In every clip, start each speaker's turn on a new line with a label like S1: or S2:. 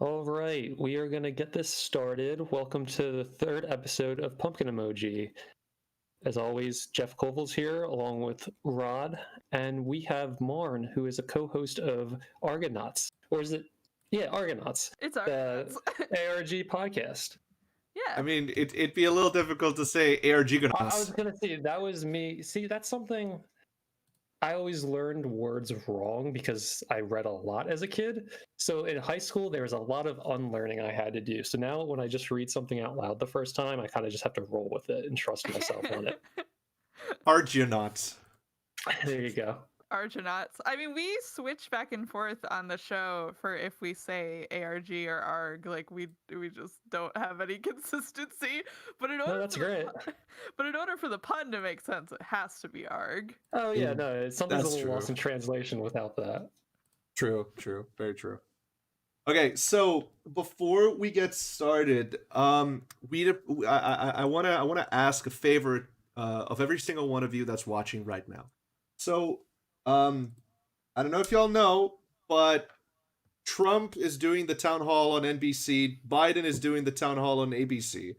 S1: All right, we are going to get this started. Welcome to the third episode of Pumpkin Emoji. As always, Jeff Koval's here along with Rod, and we have Marn, who is a co-host of ARGonauts. Or is it? Yeah, ARGonauts.
S2: It's
S1: the
S2: ARGonauts.
S1: ARG podcast.
S2: Yeah.
S3: I mean, it'd be a little difficult to say ARGonauts.
S1: I was going to say, that was me. See, that's something I always learned words wrong because I read a lot as a kid. So in high school, there was a lot of unlearning I had to do. So now when I just read something out loud the first time, I kind of just have to roll with it and trust myself on it.
S3: ARGonauts.
S1: There you go.
S2: ARGonauts. I mean, we switch back and forth on the show for if we say ARG or ARG. Like we just don't have any consistency. But in order,
S1: that's great.
S2: But in order for the pun to make sense, it has to be ARG.
S1: Oh yeah, no, something's
S3: That's
S1: a little
S3: true.
S1: lost in translation without that.
S3: True, very true. Okay, so before we get started, I wanna ask a favor of every single one of you that's watching right now. So, I don't know if y'all know, but Trump is doing the town hall on NBC. Biden is doing the town hall on ABC.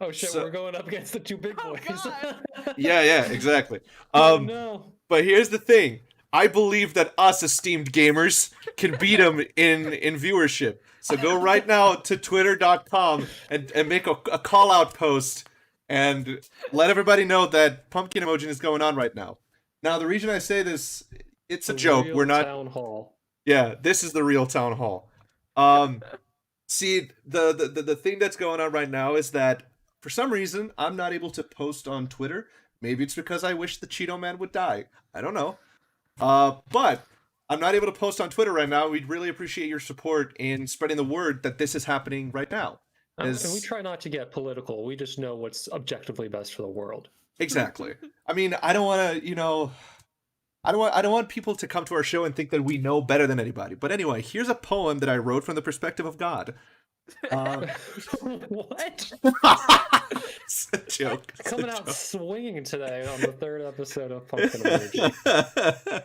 S1: Oh shit,
S3: So-
S1: we're going up against the two big
S2: Oh,
S1: boys.
S2: God.
S3: Yeah, exactly.
S1: Oh no.
S3: But here's the thing. I believe that us esteemed gamers can beat them in viewership. So go right now to twitter.com and make a call out post and let everybody know that Pumpkin Emoji is going on right now. Now, the reason I say this, it's a joke.
S1: Real
S3: We're not.
S1: town hall.
S3: Yeah, this is the real town hall. See, the thing that's going on right now is that for some reason I'm not able to post on Twitter. Maybe it's because I wish the Cheeto Man would die. I don't know. But I'm not able to post on Twitter right now. We'd really appreciate your support in spreading the word that this is happening right now.
S1: And we try not to get political. We just know what's objectively best for the world.
S3: Exactly. I mean, I don't want to, I don't want people to come to our show and think that we know better than anybody. But anyway, here's a poem that I wrote from the perspective of God.
S1: What?
S3: It's a joke. It's
S1: Coming
S3: a
S1: out
S3: joke.
S1: swinging today on the third episode of Pumpkin Emoji.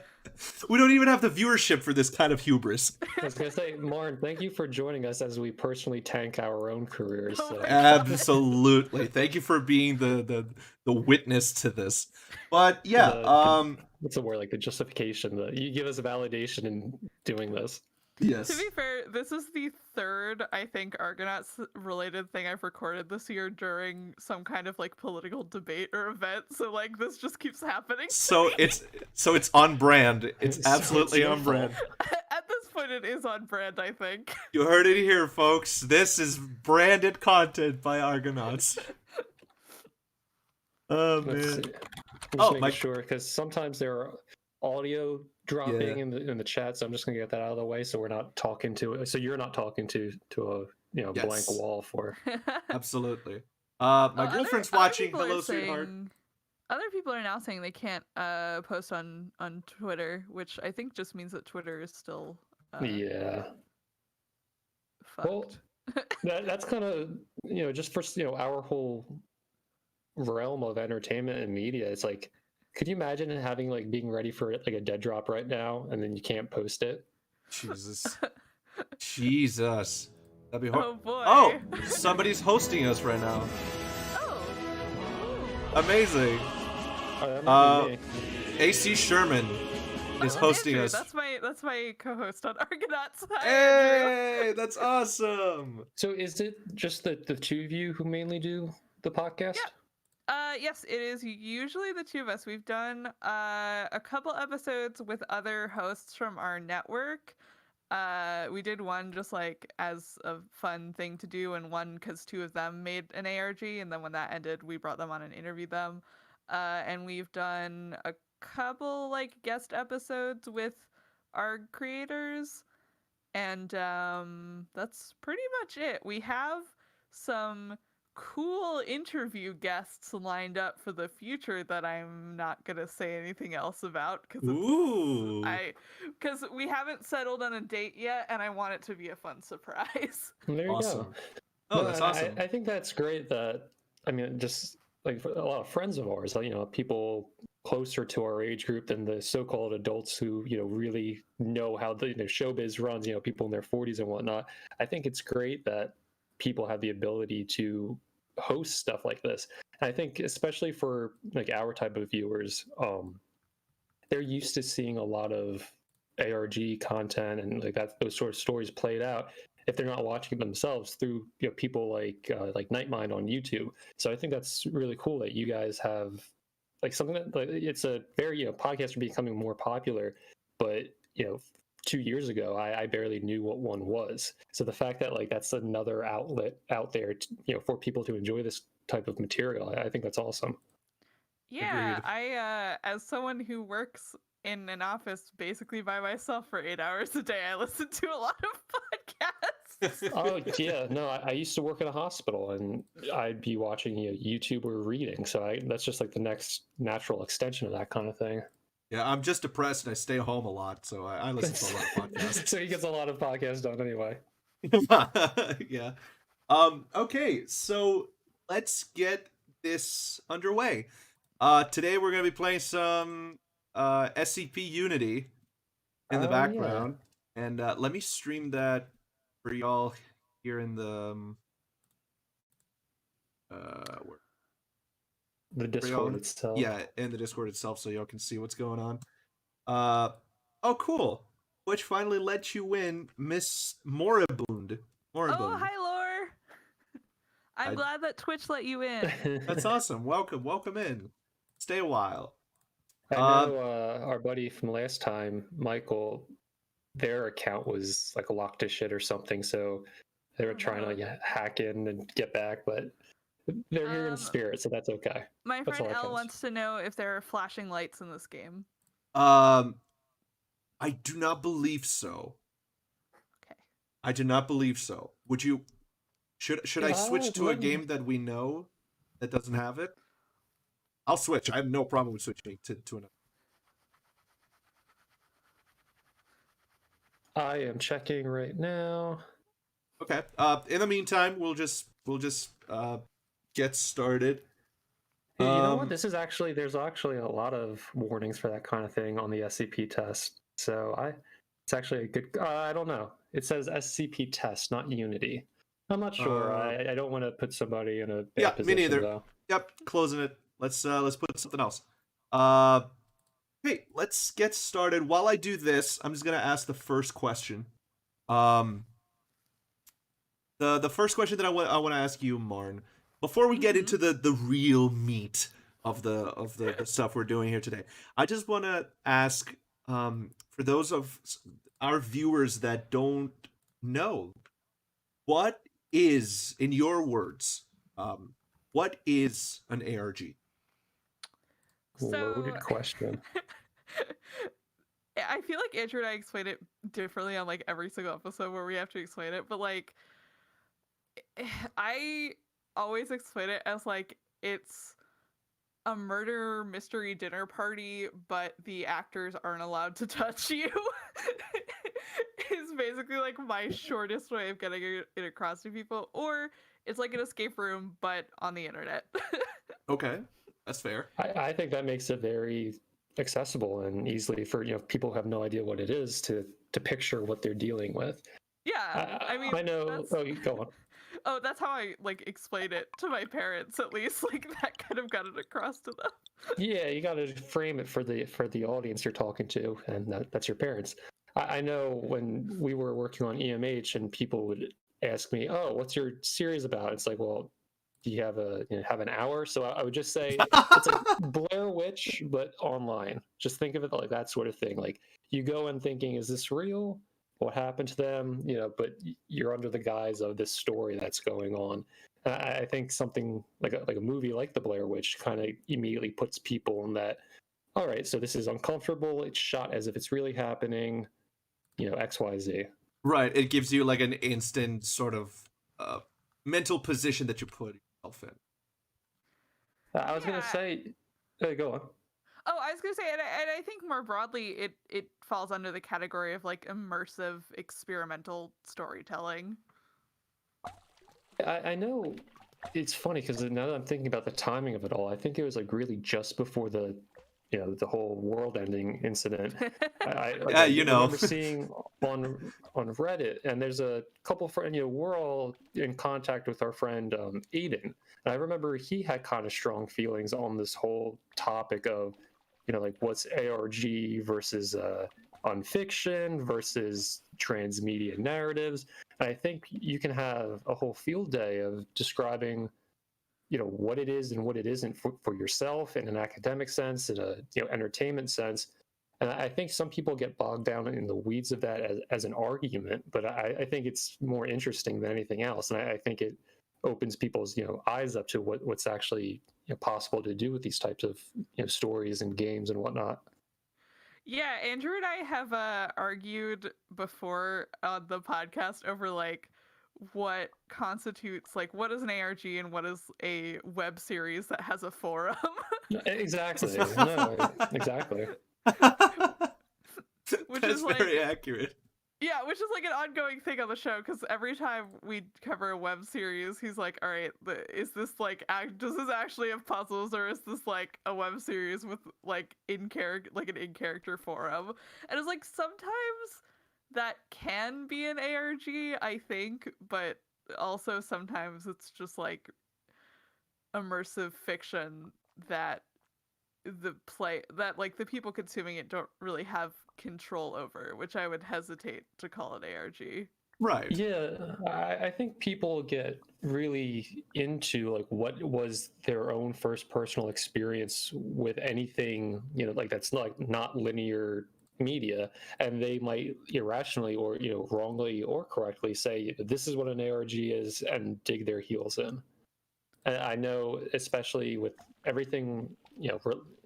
S3: We don't even have the viewership for this kind of hubris.
S1: I was gonna say, Marn, thank you for joining us as we personally tank our own careers.
S2: Oh
S1: So.
S2: my
S3: Absolutely. Thank you for being the witness to this. But yeah,
S1: What's the word? Like the justification that you give us a validation in doing this.
S3: yes.
S2: To be fair, this is the third, I think, Argonauts related thing I've recorded this year during some kind of like political debate or event. So like this just keeps happening.
S3: So it's on brand. It's
S1: So
S3: absolutely
S1: it's your
S3: on brand.
S2: At this point, it is on brand, I think.
S3: You heard it here, folks. This is branded content by Argonauts. Oh
S1: Let's see.
S3: man.
S1: I'm just making sure because sometimes there are audio dropping in the chat, so I'm just gonna get that out of the way so we're not talking to it. So you're not talking to a
S3: Yes.
S1: blank wall for.
S3: Absolutely. My girlfriend's watching.
S2: people are
S3: Hello, sweetheart.
S2: Other people are now saying they can't post on Twitter, which I think just means that Twitter is still
S1: Yeah.
S2: fucked.
S1: Well, that's kind of just for our whole realm of entertainment and media. It's like, could you imagine having like being ready for like a dead drop right now and then you can't post it?
S3: Jesus. Jesus. That'd be hard.
S2: Oh boy.
S3: Oh, somebody's hosting us right now.
S2: Oh.
S3: Amazing.
S1: Oh, that might be me.
S3: AC Sherman is
S2: Oh,
S3: hosting
S2: Andrew,
S3: us.
S2: That's my co-host on Argonauts. Hi, Andrew.
S3: Hey, that's awesome.
S1: So is it just the two of you who mainly do the podcast?
S2: Yeah. Yes, it is usually the two of us. We've done a couple episodes with other hosts from our network. We did one just like as a fun thing to do, and one because two of them made an ARG, and then when that ended, we brought them on and interviewed them. And we've done a couple like guest episodes with our creators, and that's pretty much it. We have some cool interview guests lined up for the future that I'm not gonna say anything else about because
S3: Ooh.
S2: because we haven't settled on a date yet, and I want it to be a fun surprise.
S1: There you
S3: Awesome.
S1: go.
S3: Oh,
S1: No,
S3: that's
S1: and
S3: awesome.
S1: I think that's great that, I mean, just like a lot of friends of ours, people closer to our age group than the so-called adults who really know how the showbiz runs. People in their 40s and whatnot. I think it's great that people have the ability to host stuff like this. And I think especially for like our type of viewers, they're used to seeing a lot of ARG content and like that those sort of stories played out if they're not watching it themselves through people like Nightmind on YouTube. So I think that's really cool that you guys have like something that like, it's a very podcasts are becoming more popular, but 2 years ago I barely knew what one was. So the fact that like that's another outlet out there for people to enjoy this type of material, I think that's awesome.
S2: Yeah,
S3: Agreed.
S2: I as someone who works in an office basically by myself for 8 hours a day, I listen to a lot of podcasts.
S1: Oh yeah, no, I used to work in a hospital, and I'd be watching YouTube or reading. So that's just like the next natural extension of that kind of thing.
S3: Yeah, I'm just depressed and I stay home a lot, so I listen to a lot of podcasts.
S1: So he gets a lot of podcasts done anyway.
S3: Yeah. Okay, so let's get this underway. Today we're gonna be playing some SCP Unity in the
S1: Oh yeah,
S3: background, and let me stream that for y'all here in the where
S1: the
S3: for
S1: Discord
S3: y'all,
S1: itself.
S3: yeah, in the Discord itself, so y'all can see what's going on. Oh, cool. Which finally let you win, Miss Moribund.
S2: Oh,
S3: Moribund.
S2: hi, Lore. I'm
S3: I-
S2: glad that Twitch let you in.
S3: That's awesome. Welcome in. Stay a while.
S1: I know our buddy from last time, Michael, their account was like locked to shit or something, so they were trying to hack in and get back, but they're here in spirit, so that's okay.
S2: My
S1: That's
S2: friend
S1: all that
S2: L
S1: counts.
S2: wants to know if there are flashing lights in this game.
S3: I do not believe so.
S2: Okay.
S3: I do not believe so. Would you? Should I switch to a game that we know that doesn't have it? I'll switch. I have no problem with switching to another.
S1: I am checking right now.
S3: Okay. In the meantime, we'll just get started.
S1: You know what? There's actually a lot of warnings for that kind of thing on the SCP test. So it's actually a good. I don't know. It says SCP test, not Unity. I'm not sure. I don't want to put somebody in a bad position.
S3: Me neither.
S1: Though.
S3: Yep, closing it. Let's put something else. Hey, let's get started. While I do this, I'm just gonna ask the first question. The first question that I want to ask you, Marn, before we get into the real meat of the stuff we're doing here today, I just want to ask, for those of our viewers that don't know, what is, in your words, what is an ARG?
S1: Loaded question.
S2: I feel like Andrew and I explain it differently on like every single episode where we have to explain it, but like I always explain it as like it's a murder mystery dinner party, but the actors aren't allowed to touch you. Is basically like my shortest way of getting it across to people. Or it's like an escape room, but on the internet.
S3: Okay, that's fair.
S1: I think that makes it very accessible and easily for people who have no idea what it is to picture what they're dealing with.
S2: Yeah, I mean,
S1: I know. Oh, you go on.
S2: Oh, that's how I like explain it to my parents, at least. Like that kind of got it across to them.
S1: Yeah, you got to frame it for the audience you're talking to, and that's your parents. I know when we were working on EMH, and people would ask me, "Oh, what's your series about?" It's like, well, do you have have an hour? So I would just say it's like Blair Witch, but online. Just think of it like that sort of thing. Like you go in thinking, is this real? What happened to them? But you're under the guise of this story that's going on. And I think something like a movie like The Blair Witch kind of immediately puts people in that. All right, so this is uncomfortable. It's shot as if it's really happening. XYZ.
S3: Right. It gives you like an instant sort of mental position that you put yourself in.
S1: I was gonna say, go on.
S2: Oh, I was gonna say, and I think more broadly, it falls under the category of like immersive experimental storytelling.
S1: I know it's funny because now that I'm thinking about the timing of it all, I think it was like really just before the the whole world-ending incident.
S3: Yeah,
S1: I
S3: you know.
S1: remember seeing on Reddit, and there's a couple friends. We're all in contact with our friend Aiden, and I remember he had kind of strong feelings on this whole topic of, like what's ARG versus unfiction versus transmedia narratives. And I think you can have a whole field day of describing what it is and what it isn't for yourself in an academic sense, in a entertainment sense. And I think some people get bogged down in the weeds of that as an argument, but I think it's more interesting than anything else. And I think it opens people's eyes up to what's actually possible to do with these types of stories and games and whatnot.
S2: Yeah, Andrew and I have argued before on the podcast over like what constitutes, like, what is an ARG and what is a web series that has a forum.
S1: Exactly. No, exactly.
S2: Which
S3: That's
S2: is like,
S3: very accurate.
S2: yeah, which is like an ongoing thing on the show, because every time we cover a web series, he's like, all right, is this like, does this actually have puzzles, or is this like a web series with like an in-character forum? And it's like, sometimes that can be an ARG, I think, but also sometimes it's just like immersive fiction that like the people consuming it don't really have control over, which I would hesitate to call it ARG.
S3: Right.
S1: Yeah, I think people get really into like what was their own first personal experience with anything, like that's not linear media, and they might irrationally or wrongly or correctly say this is what an ARG is and dig their heels in. And I know, especially with everything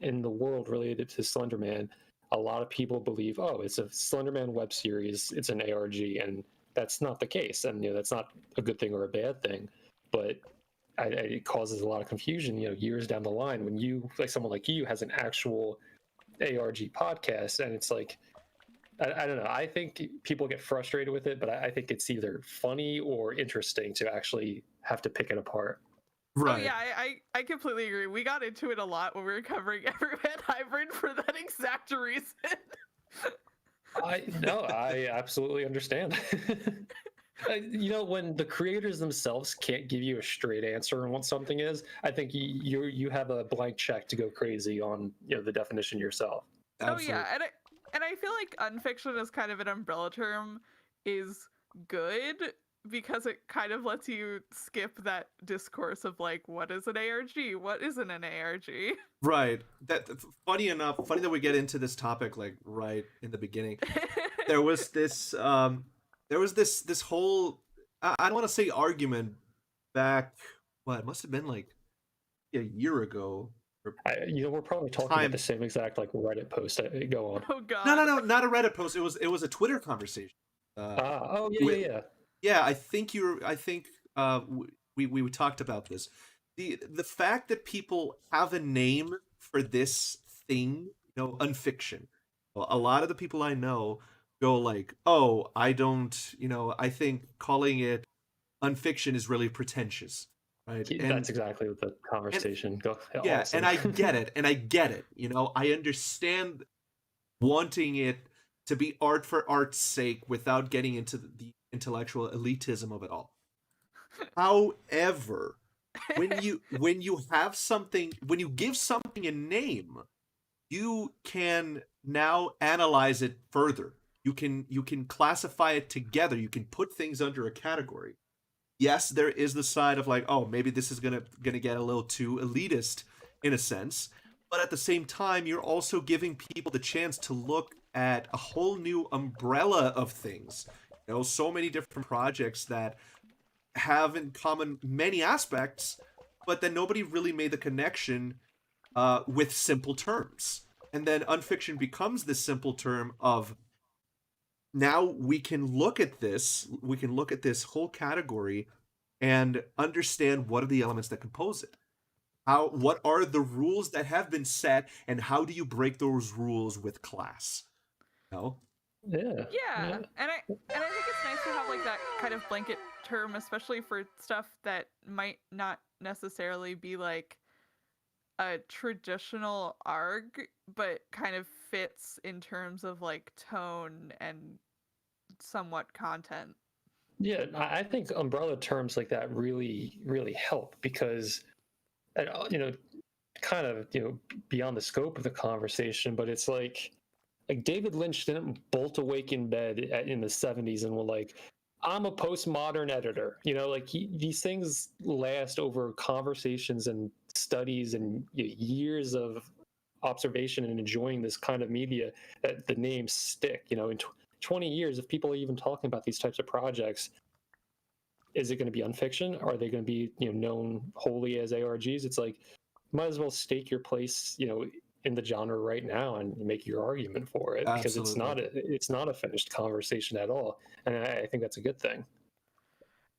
S1: in the world related to Slenderman, a lot of people believe, oh, it's a Slenderman web series, it's an ARG, and that's not the case. And that's not a good thing or a bad thing, but it causes a lot of confusion. Years down the line, when someone like you has an actual ARG podcast, and it's like, I don't know. I think people get frustrated with it, but I think it's either funny or interesting to actually have to pick it apart.
S3: Right.
S2: Oh yeah, I completely agree. We got into it a lot when we were covering Everyman Hybrid for that exact reason.
S1: I absolutely understand. When the creators themselves can't give you a straight answer on what something is, I think you have a blank check to go crazy on the definition yourself.
S3: Absolutely.
S2: Oh yeah, and I feel like unfiction as kind of an umbrella term is good, because it kind of lets you skip that discourse of like, what is an ARG, what isn't an ARG.
S3: Right. Funny that we get into this topic like right in the beginning. There was this this whole, I don't want to say argument back, it must have been like a year ago.
S1: We're probably talking about the same exact like Reddit post. Go on.
S2: Oh god.
S3: No, not a Reddit post. It was a Twitter conversation.
S1: Yeah.
S3: Yeah, I think we talked about this. The fact that people have a name for this thing, unfiction. A lot of the people I know go like, "Oh, I don't, I think calling it unfiction is really pretentious." Right?
S1: That's exactly what the conversation goes.
S3: Yeah,
S1: awesome.
S3: and I get it. I understand wanting it to be art for art's sake without getting into the intellectual elitism of it all. However, when you have something, when you give something a name, you can now analyze it further. You can classify it together. You can put things under a category. Yes, there is the side of like, oh, maybe this is gonna get a little too elitist in a sense, but at the same time, you're also giving people the chance to look at a whole new umbrella of things. So many different projects that have in common many aspects, but then nobody really made the connection with simple terms. And then unfiction becomes this simple term of, now we can look at this whole category and understand what are the elements that compose it. What are the rules that have been set, and how do you break those rules with class?
S2: Yeah. And I think it's nice to have like that kind of blanket term, especially for stuff that might not necessarily be like a traditional ARG, but kind of fits in terms of like tone and somewhat content.
S1: Yeah, I think umbrella terms like that really, really help because, kind of, beyond the scope of the conversation, but it's like David Lynch didn't bolt awake in bed in the 70s and were like, I'm a postmodern editor. Like these things last over conversations and studies and years of observation and enjoying this kind of media that the names stick. In 20 years, if people are even talking about these types of projects, is it going to be unfiction? Are they going to be known wholly as ARGs? It's like, might as well stake your place in the genre right now and make your argument for it, because
S3: Absolutely.
S1: it's not a finished conversation at all, and I think that's a good thing.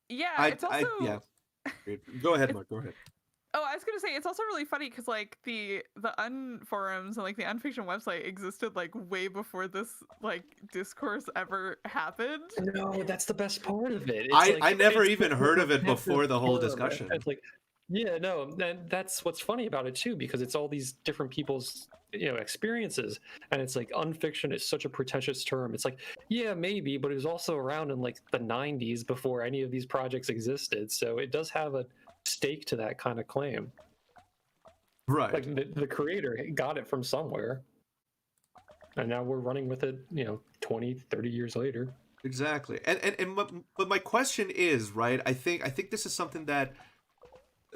S2: Yeah, it's also
S3: Yeah. Go ahead,
S2: it's,
S3: Mark. Go ahead.
S2: oh, I was gonna say it's also really funny because like the unforums and like the unfiction website existed like way before this like discourse ever happened.
S1: No, that's the best part of it.
S3: I never
S1: It's
S3: even
S1: the
S3: heard of it
S1: protective
S3: before the whole
S1: term.
S3: discussion.
S1: It's like, yeah, no, and that's what's funny about it too, because it's all these different people's experiences, and it's like unfiction is such a pretentious term. It's like, yeah, maybe, but it was also around in like the 90s before any of these projects existed, so it does have a stake to that kind of claim.
S3: Right.
S1: Like the creator got it from somewhere, and now we're running with it 20, 30 years later.
S3: Exactly. But my question is, right, I think this is something that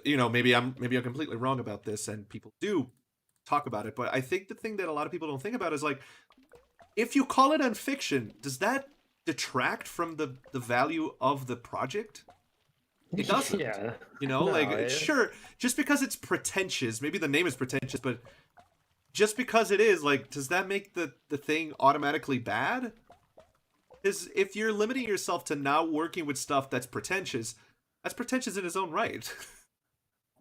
S3: maybe I'm completely wrong about this and people do talk about it, but I think the thing that a lot of people don't think about is like, if you call it unfiction, does that detract from the value of the project? It doesn't.
S1: Yeah.
S3: Sure, just because it's pretentious, maybe the name is pretentious, but just because it is, like, does that make the thing automatically bad? Because if you're limiting yourself to now working with stuff that's pretentious in its own right.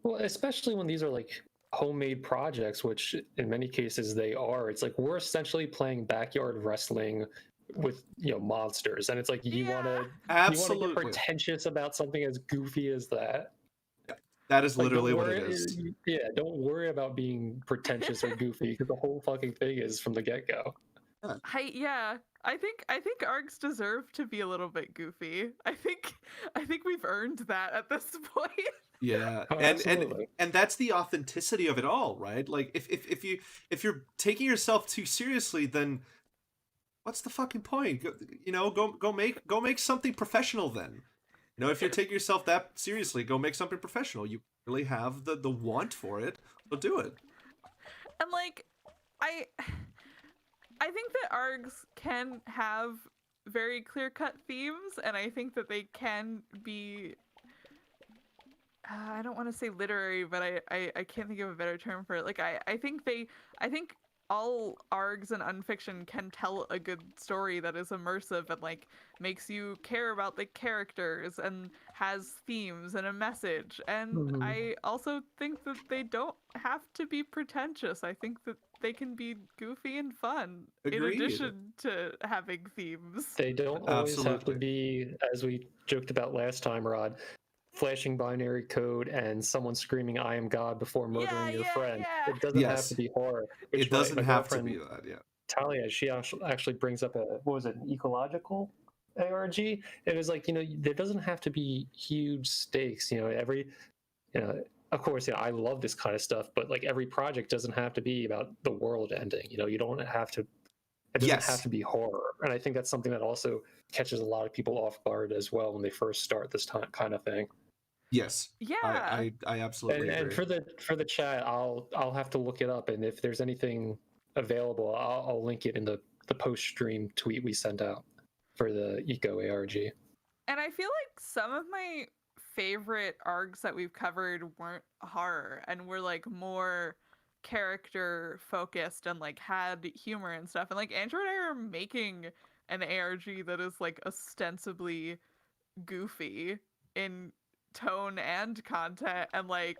S1: Well, especially when these are like homemade projects, which in many cases they are. It's like we're essentially playing backyard wrestling with monsters, and it's like you want to
S3: Absolutely
S1: get pretentious about something as goofy as that.
S3: That is
S1: Like,
S3: literally what it is.
S1: Yeah, don't worry about being pretentious or goofy, because the whole fucking thing is from the get-go.
S2: I think ARGs deserve to be a little bit goofy. I think we've earned that at this point.
S3: Yeah,
S1: Oh, absolutely.
S3: and that's the authenticity of it all, right? Like if you're taking yourself too seriously, then what's the fucking point? Go make something professional then. If you're taking yourself that seriously, go make something professional. You really have the want for it, so do it.
S2: And like I think that ARGs can have very clear-cut themes, and I think that they can be I don't want to say literary, but I can't think of a better term for it. Like I think all ARGs and unfiction can tell a good story that is immersive and like makes you care about the characters and has themes and a message. And I also think that they don't have to be pretentious. I think that they can be goofy and fun.
S3: Agreed.
S2: In addition to having themes.
S1: They don't always have to be, as we joked about last time, Rod, flashing binary code and someone screaming "I am God" before murdering your friend. It doesn't have to be horror.
S3: It doesn't have to be that. Yeah.
S1: Talia, she actually brings up an ecological ARG. It was like, there doesn't have to be huge stakes. Of course, I love this kind of stuff, but like every project doesn't have to be about the world ending. You don't have to. It doesn't have to be horror, and I think that's something that also catches a lot of people off guard as well when they first start this kind of thing.
S3: Yes.
S2: Yeah.
S3: I absolutely agree.
S1: And for the chat, I'll have to look it up, and if there's anything available, I'll link it in the post stream tweet we sent out for the Eco ARG.
S2: And I feel like some of my favorite ARGs that we've covered weren't horror and were like more character focused and like had humor and stuff. And like Andrew and I are making an ARG that is like ostensibly goofy in tone and content, and like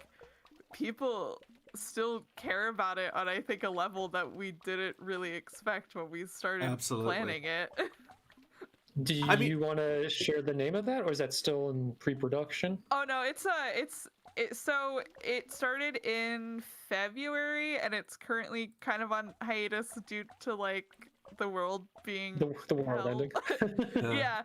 S2: people still care about it on I think a level that we didn't really expect when we started planning it.
S1: Do
S3: I mean-
S1: you want to share the name of that, or is that still in pre-production?
S2: Oh no, so it started in February and it's currently kind of on hiatus due to like the world being
S1: The world
S2: hell.
S1: ending.
S2: Yeah.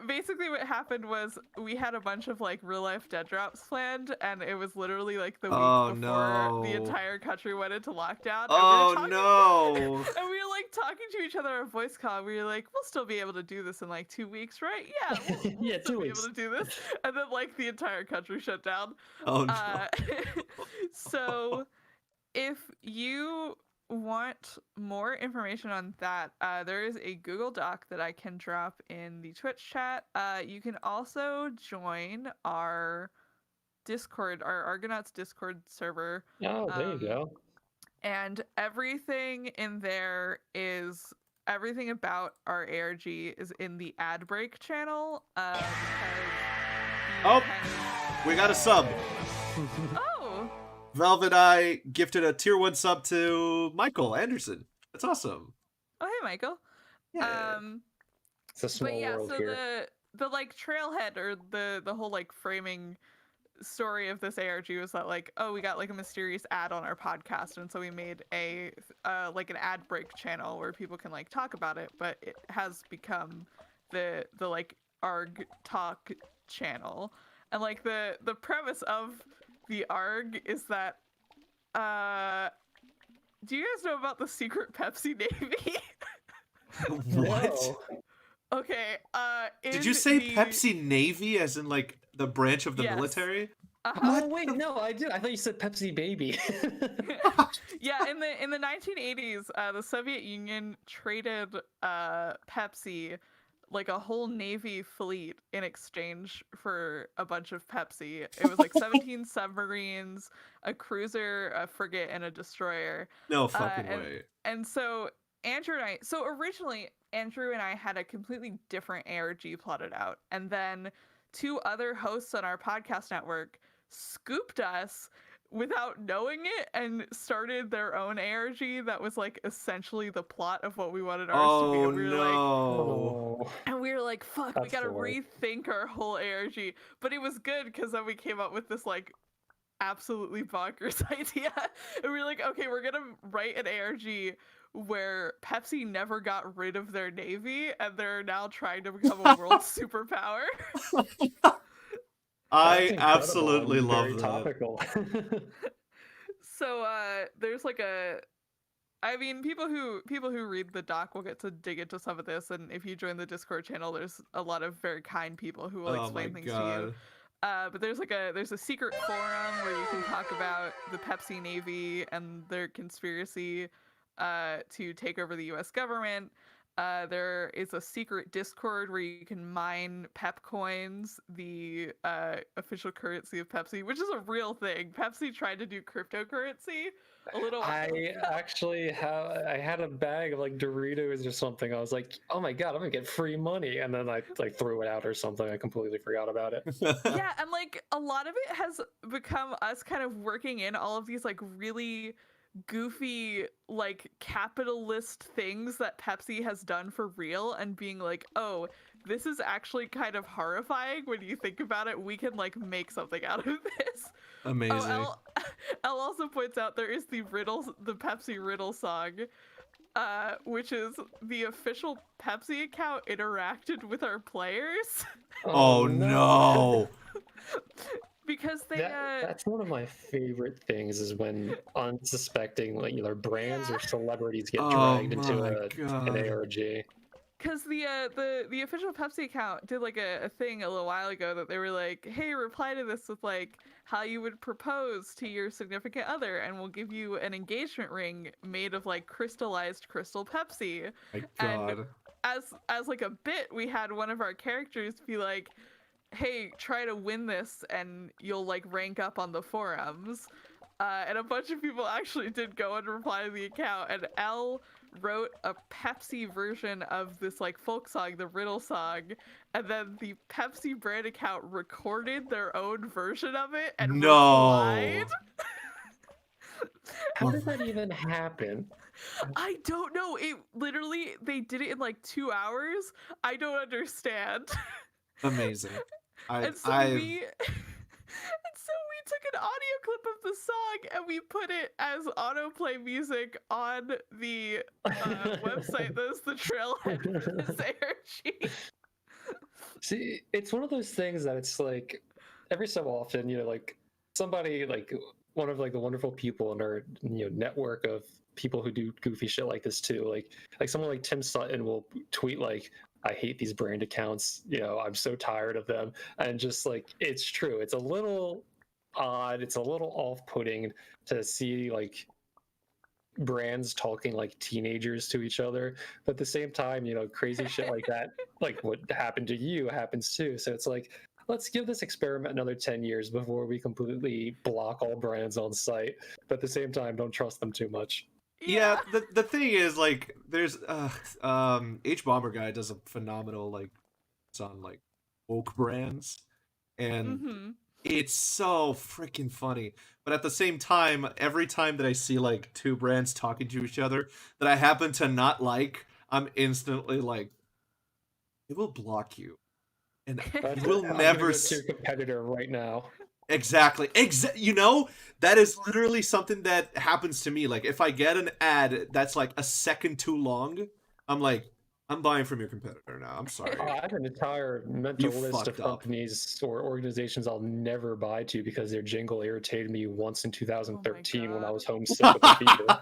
S2: Basically what happened was we had a bunch of like real life dead drops planned, and it was literally like the week
S3: Oh,
S2: before the
S3: no.
S2: entire country went into lockdown.
S3: Oh,
S2: and we were talking,
S3: no.
S2: and we were like talking to each other on a voice call. We were like, we'll still be able to do this in like 2 weeks, right? Yeah, we'll
S1: Yeah,
S2: still
S1: 2
S2: be
S1: weeks.
S2: able to do this. And then like the entire country shut down.
S3: Oh, no.
S2: So if you want more information on that, there is a Google Doc that I can drop in the Twitch chat. You can also join our Discord, our Argonauts Discord server.
S1: Oh, there you go.
S2: And everything in there is everything about our ARG is in the ad break channel. Because
S3: Oh. We got a sub.
S2: Oh,
S3: Velvet Eye gifted a tier 1 sub to Michael Anderson. That's awesome.
S2: oh, hey, Michael.
S3: Yeah.
S1: It's a small
S2: But yeah,
S1: world
S2: so
S1: here.
S2: the like trailhead or the whole like framing story of this ARG was that like, oh, we got like a mysterious ad on our podcast, and so we made a like an ad break channel where people can like talk about it, but it has become the like ARG talk channel. And like the premise of the ARG is that do you guys know about the secret Pepsi Navy?
S3: What?
S1: No.
S2: Okay,
S3: Did you say Pepsi Navy as in like the branch of the
S2: Yes.
S3: military?
S1: Oh wait, no, I did. I thought you said Pepsi Baby.
S2: Yeah, in the 1980s, the Soviet Union traded Pepsi, like a whole Navy fleet, in exchange for a bunch of Pepsi. It was like 17 submarines, a cruiser, a frigate, and a destroyer.
S3: No fucking
S2: and-
S3: way.
S2: And so originally Andrew and I had a completely different ARG plotted out, and then 2 other hosts on our podcast network scooped us without knowing it and started their own ARG that was like essentially the plot of what we wanted ours to be.
S3: Oh
S2: And we were like,
S1: Oh.
S2: and we were like, fuck, we
S1: That's
S2: gotta
S1: the worst.
S2: rethink our whole ARG. But it was good because then we came up with this like absolutely bonkers idea. And we were like, okay, we're gonna write an ARG where Pepsi never got rid of their navy and they're now trying to become a world superpower.
S3: I
S1: That's incredible
S3: absolutely
S1: and
S3: love
S1: very
S3: that.
S1: topical.
S2: So there's like I mean, people who read the doc will get to dig into some of this, and if you join the Discord channel, there's a lot of very kind people who will
S3: Oh my
S2: explain things to you.
S3: god.
S2: But there's a secret forum where you can talk about the Pepsi Navy and their conspiracy to take over the U.S. government. There is a secret Discord where you can mine Pep coins, the official currency of Pepsi, which is a real thing. Pepsi tried to do cryptocurrency a little while
S1: I actually had a bag of like Doritos or something. I was like, oh my god, I'm gonna get free money, and then I like threw it out or something. I completely forgot about it.
S2: Yeah, and like a lot of it has become us kind of working in all of these like really goofy like capitalist things that Pepsi has done for real, and being like, oh, this is actually kind of horrifying when you think about it. We can like make something out of this.
S3: Amazing.
S2: Oh, Elle also points out there is the Pepsi riddle song, which is the official Pepsi account interacted with our players.
S3: Oh no.
S2: Because they
S1: That's one of my favorite things is when unsuspecting like either brands or celebrities get
S3: Oh
S1: dragged into
S3: my
S1: an
S3: God.
S1: ARG.
S2: because the official Pepsi account did like a thing a little while ago that they were like, hey, reply to this with like how you would propose to your significant other, and we'll give you an engagement ring made of like crystallized crystal Pepsi.
S3: My
S2: And
S3: god.
S2: as like a bit, we had one of our characters be like, hey, try to win this and you'll like rank up on the forums. And a bunch of people actually did go and reply to the account, and Elle wrote a Pepsi version of this like folk song, the riddle song, and then the Pepsi brand account recorded their own version of it and
S3: No.
S2: replied.
S1: How did that even happen?
S2: I don't know. It literally, they did it in like 2 hours. I don't understand.
S3: Amazing.
S2: And so
S3: I
S2: we took an audio clip of the song and we put it as autoplay music on the website. That's the Trailhead for this ARG.
S1: See, it's one of those things that it's like every so often, like somebody like one of like the wonderful people in our network of people who do goofy shit like this too. Like someone like Tim Sutton will tweet like, I hate these brand accounts, I'm so tired of them. And just like it's true. It's a little odd, it's a little off-putting to see like brands talking like teenagers to each other, but at the same time, crazy shit like that, like what happened to you happens too. So it's like, let's give this experiment another 10 years before we completely block all brands on site, but at the same time, don't trust them too much.
S3: Yeah, the thing is, like, there's H Bomber Guy does a phenomenal like it's on like woke brands, and it's so freaking funny. But at the same time, every time that I see like two brands talking to each other that I happen to not like, I'm instantly like, it will block you, and you will
S1: I'm
S3: never
S1: gonna go to your competitor right now.
S3: Exactly. That is literally something that happens to me. Like, if I get an ad that's like a second too long, I'm like, I'm buying from your competitor now. I'm sorry.
S1: I have an entire mental
S3: You
S1: list of
S3: fucked up.
S1: companies or organizations I'll never buy to because their jingle irritated me once in 2013 when I
S2: God.
S1: was homesick with a fever.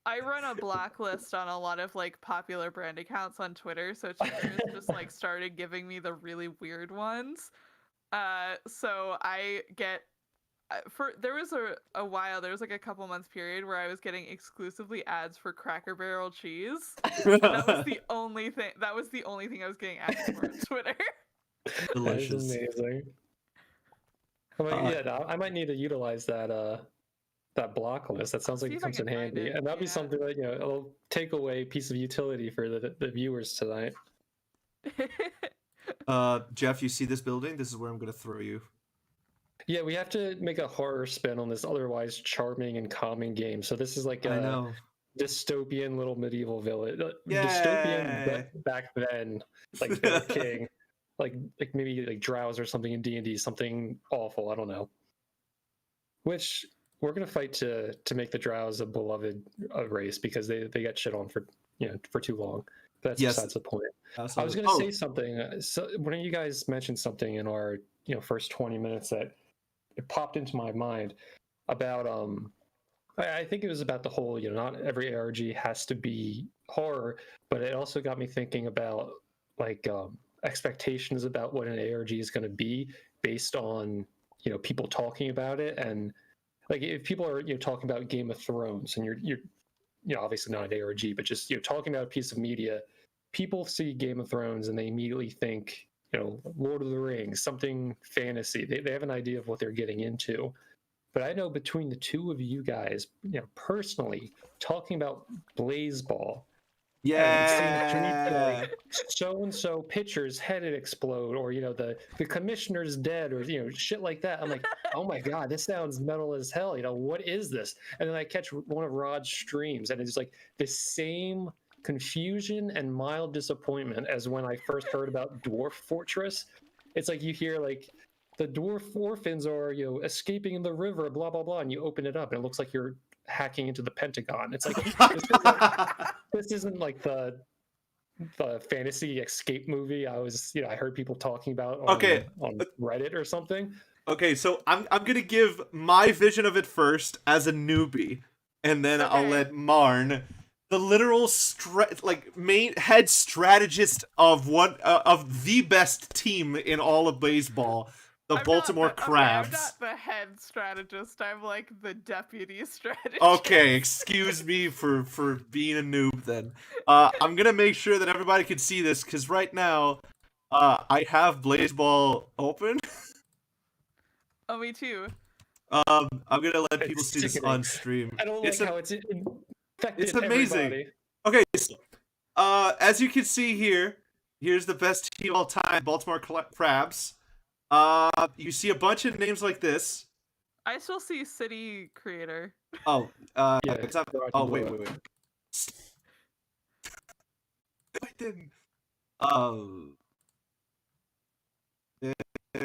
S2: I run a blacklist on a lot of like popular brand accounts on Twitter, so Twitter has just like started giving me the really weird ones. So I get there was a while, there was like a couple months period where I was getting exclusively ads for Cracker Barrel cheese. That was the only thing I was getting ads for on Twitter.
S3: Delicious.
S1: That is amazing. I might need to utilize that block list. That sounds like it comes in handy, and that'd be something that it'll take away piece of utility for the viewers tonight.
S3: Jeff, you see this building? This is where I'm gonna throw you.
S1: Yeah, we have to make a horror spin on this otherwise charming and calming game. So this is like a dystopian little medieval village. Dystopian back then, like Bear King, like maybe like Drows or something in D&D, something awful. I don't know. Which we're gonna fight to make the Drows a beloved race because they got shit on for for too long. But that's besides the point. Absolutely. I was gonna say something. So one of you guys mentioned something in our first 20 minutes that it popped into my mind about I think it was about the whole not every ARG has to be horror, but it also got me thinking about like expectations about what an ARG is going to be based on people talking about it. And like if people are talking about Game of Thrones and you're obviously not an ARG, but just talking about a piece of media, people see Game of Thrones and they immediately think Lord of the Rings, something fantasy. They have an idea of what they're getting into. But I know between the two of you guys, personally, talking about BlazeBall, so and so pitcher's head explode, or the commissioner's dead, or shit like that. I'm like, oh my god, this sounds metal as hell. What is this? And then I catch one of Rod's streams, and it's like the same confusion and mild disappointment as when I first heard about Dwarf Fortress. It's like you hear like the dwarf orphans are escaping in the river, blah blah blah, and you open it up and it looks like you're hacking into the Pentagon. It's like this isn't like the fantasy escape movie I heard people talking about on Reddit or something.
S3: Okay, so I'm gonna give my vision of it first as a newbie, and then I'll let Marn, the literal main head strategist of of the best team in all of baseball, the Baltimore Crabs.
S2: I'm not the head strategist. I'm like the deputy strategist.
S3: Okay, excuse me for being a noob then. I'm gonna make sure that everybody can see this because right now, I have BlazeBall open.
S2: Oh, me too.
S3: I'm gonna let people see this on stream.
S1: I don't like how it's
S3: It's amazing. Everybody. Okay, so, as you can see here, here's the best team of all time, Baltimore Crabs. You see a bunch of names like this.
S2: I still see city creator.
S3: Oh,
S1: Yeah,
S3: it's not.
S1: Rock
S3: Oh,
S1: and
S3: wait,
S1: Roll.
S3: wait, wait. I didn't. Uh,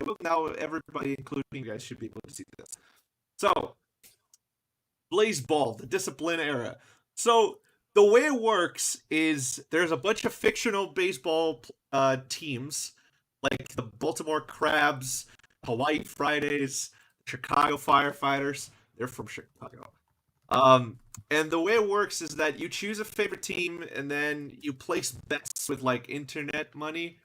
S3: well, now everybody, including you guys, should be able to see this. So, Blaze Ball, the Discipline Era. So, the way it works is there's a bunch of fictional baseball teams, like the Baltimore Crabs, Hawaii Fridays, Chicago Firefighters. They're from Chicago. And the way it works is that you choose a favorite team and then you place bets with like internet money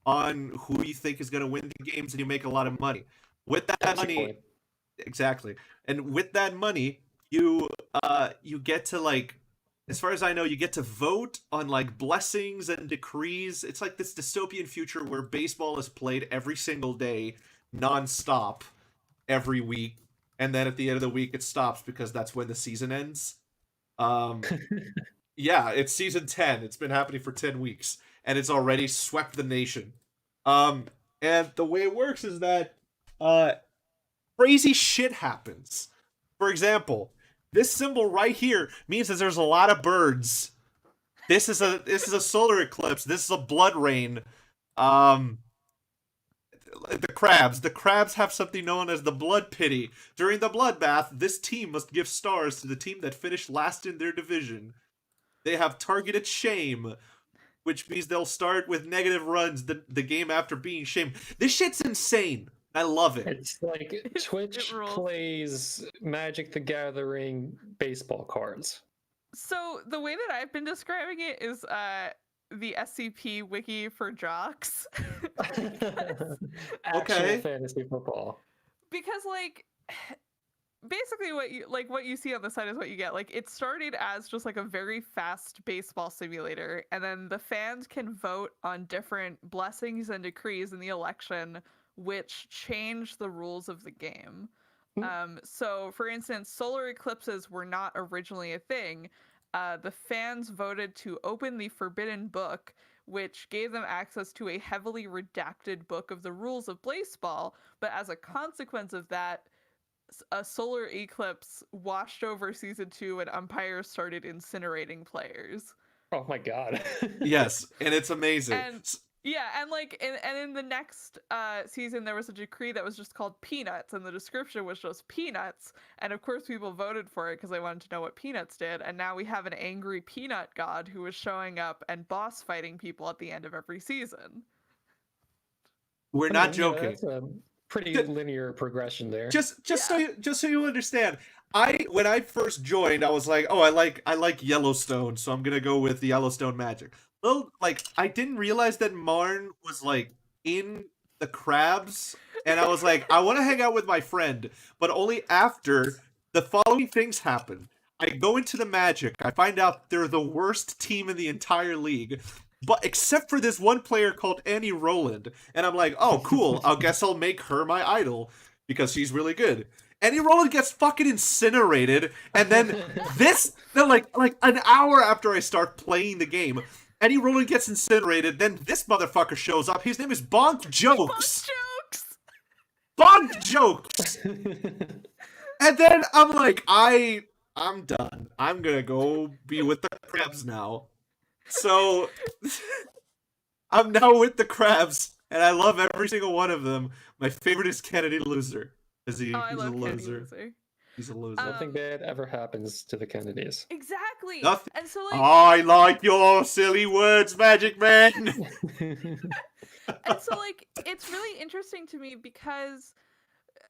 S3: on who you think is going to win the games, and you make a lot of money. With that
S1: Entry
S3: money,
S1: point.
S3: exactly. And with that money, you get to like, as far as I know, you get to vote on like blessings and decrees. It's like this dystopian future where baseball is played every single day, nonstop, every week, and then at the end of the week it stops because that's when the season ends. Um, yeah, it's season 10. It's been happening for 10 weeks and it's already swept the nation. Um, and the way it works is that uh crazy shit happens. For example, this symbol right here means that there's a lot of birds. This is a solar eclipse. This is a blood rain. Um, the crabs have something known as the blood pity. During the bloodbath, this team must give stars to the team that finished last in their division. They have targeted shame, which means they'll start with negative runs the game after being shamed. This shit's insane. I love it.
S1: It's like Twitch
S2: rules.
S1: plays Magic the Gathering baseball cards.
S2: So the way that I've been describing it is the SCP wiki for jocks.
S1: Actual
S3: Okay.
S1: fantasy football.
S2: Because like basically what you see on the site is what you get. Like it started as just like a very fast baseball simulator, and then the fans can vote on different blessings and decrees in the election which change the rules of the game. So for instance, solar eclipses were not originally a thing. The fans voted to open the Forbidden Book, which gave them access to a heavily redacted book of the rules of baseball. But as a consequence of that, a solar eclipse washed over season 2 and umpires started incinerating players.
S1: Oh my god.
S3: Yes, and it's amazing.
S2: And yeah, and like and in the next season there was a decree that was just called Peanuts, and the description was just peanuts, and of course people voted for it because they wanted to know what peanuts did, and now we have an angry peanut god who is showing up and boss fighting people at the end of every season.
S3: We're
S1: I
S3: not
S1: mean,
S3: joking.
S1: That's a pretty
S3: Ju-
S1: linear progression there.
S3: Just
S2: Yeah.
S3: so you understand, when I first joined, I was like, oh, I like Yellowstone, so I'm gonna go with the Yellowstone magic. Well, like I didn't realize that Marn was like in the crabs, and I was like, I want to hang out with my friend, but only after the following things happen. I go into the magic, I find out they're the worst team in the entire league. But except for this one player called Annie Rowland, and I'm like, oh, cool. I guess I'll make her my idol because she's really good. Annie Rowland gets fucking incinerated, and then then like an hour after I start playing the game, Annie Rowland gets incinerated. Then this motherfucker shows up. His name is Bonk Jokes.
S2: Jokes!
S3: Bonk Jokes. And then I'm like, I'm done. I'm gonna go be with the crabs now. So I'm now with the crabs, and I love every single one of them. My favorite is Kennedy Loser, because he's
S2: I
S3: a
S2: love Kennedy
S3: loser.
S2: Loser.
S3: He's a loser.
S1: Nothing bad ever happens to the Kennedys.
S2: Exactly.
S3: Nothing.
S2: And so like
S3: I like your silly words, Magic Man.
S2: and so like it's really interesting to me because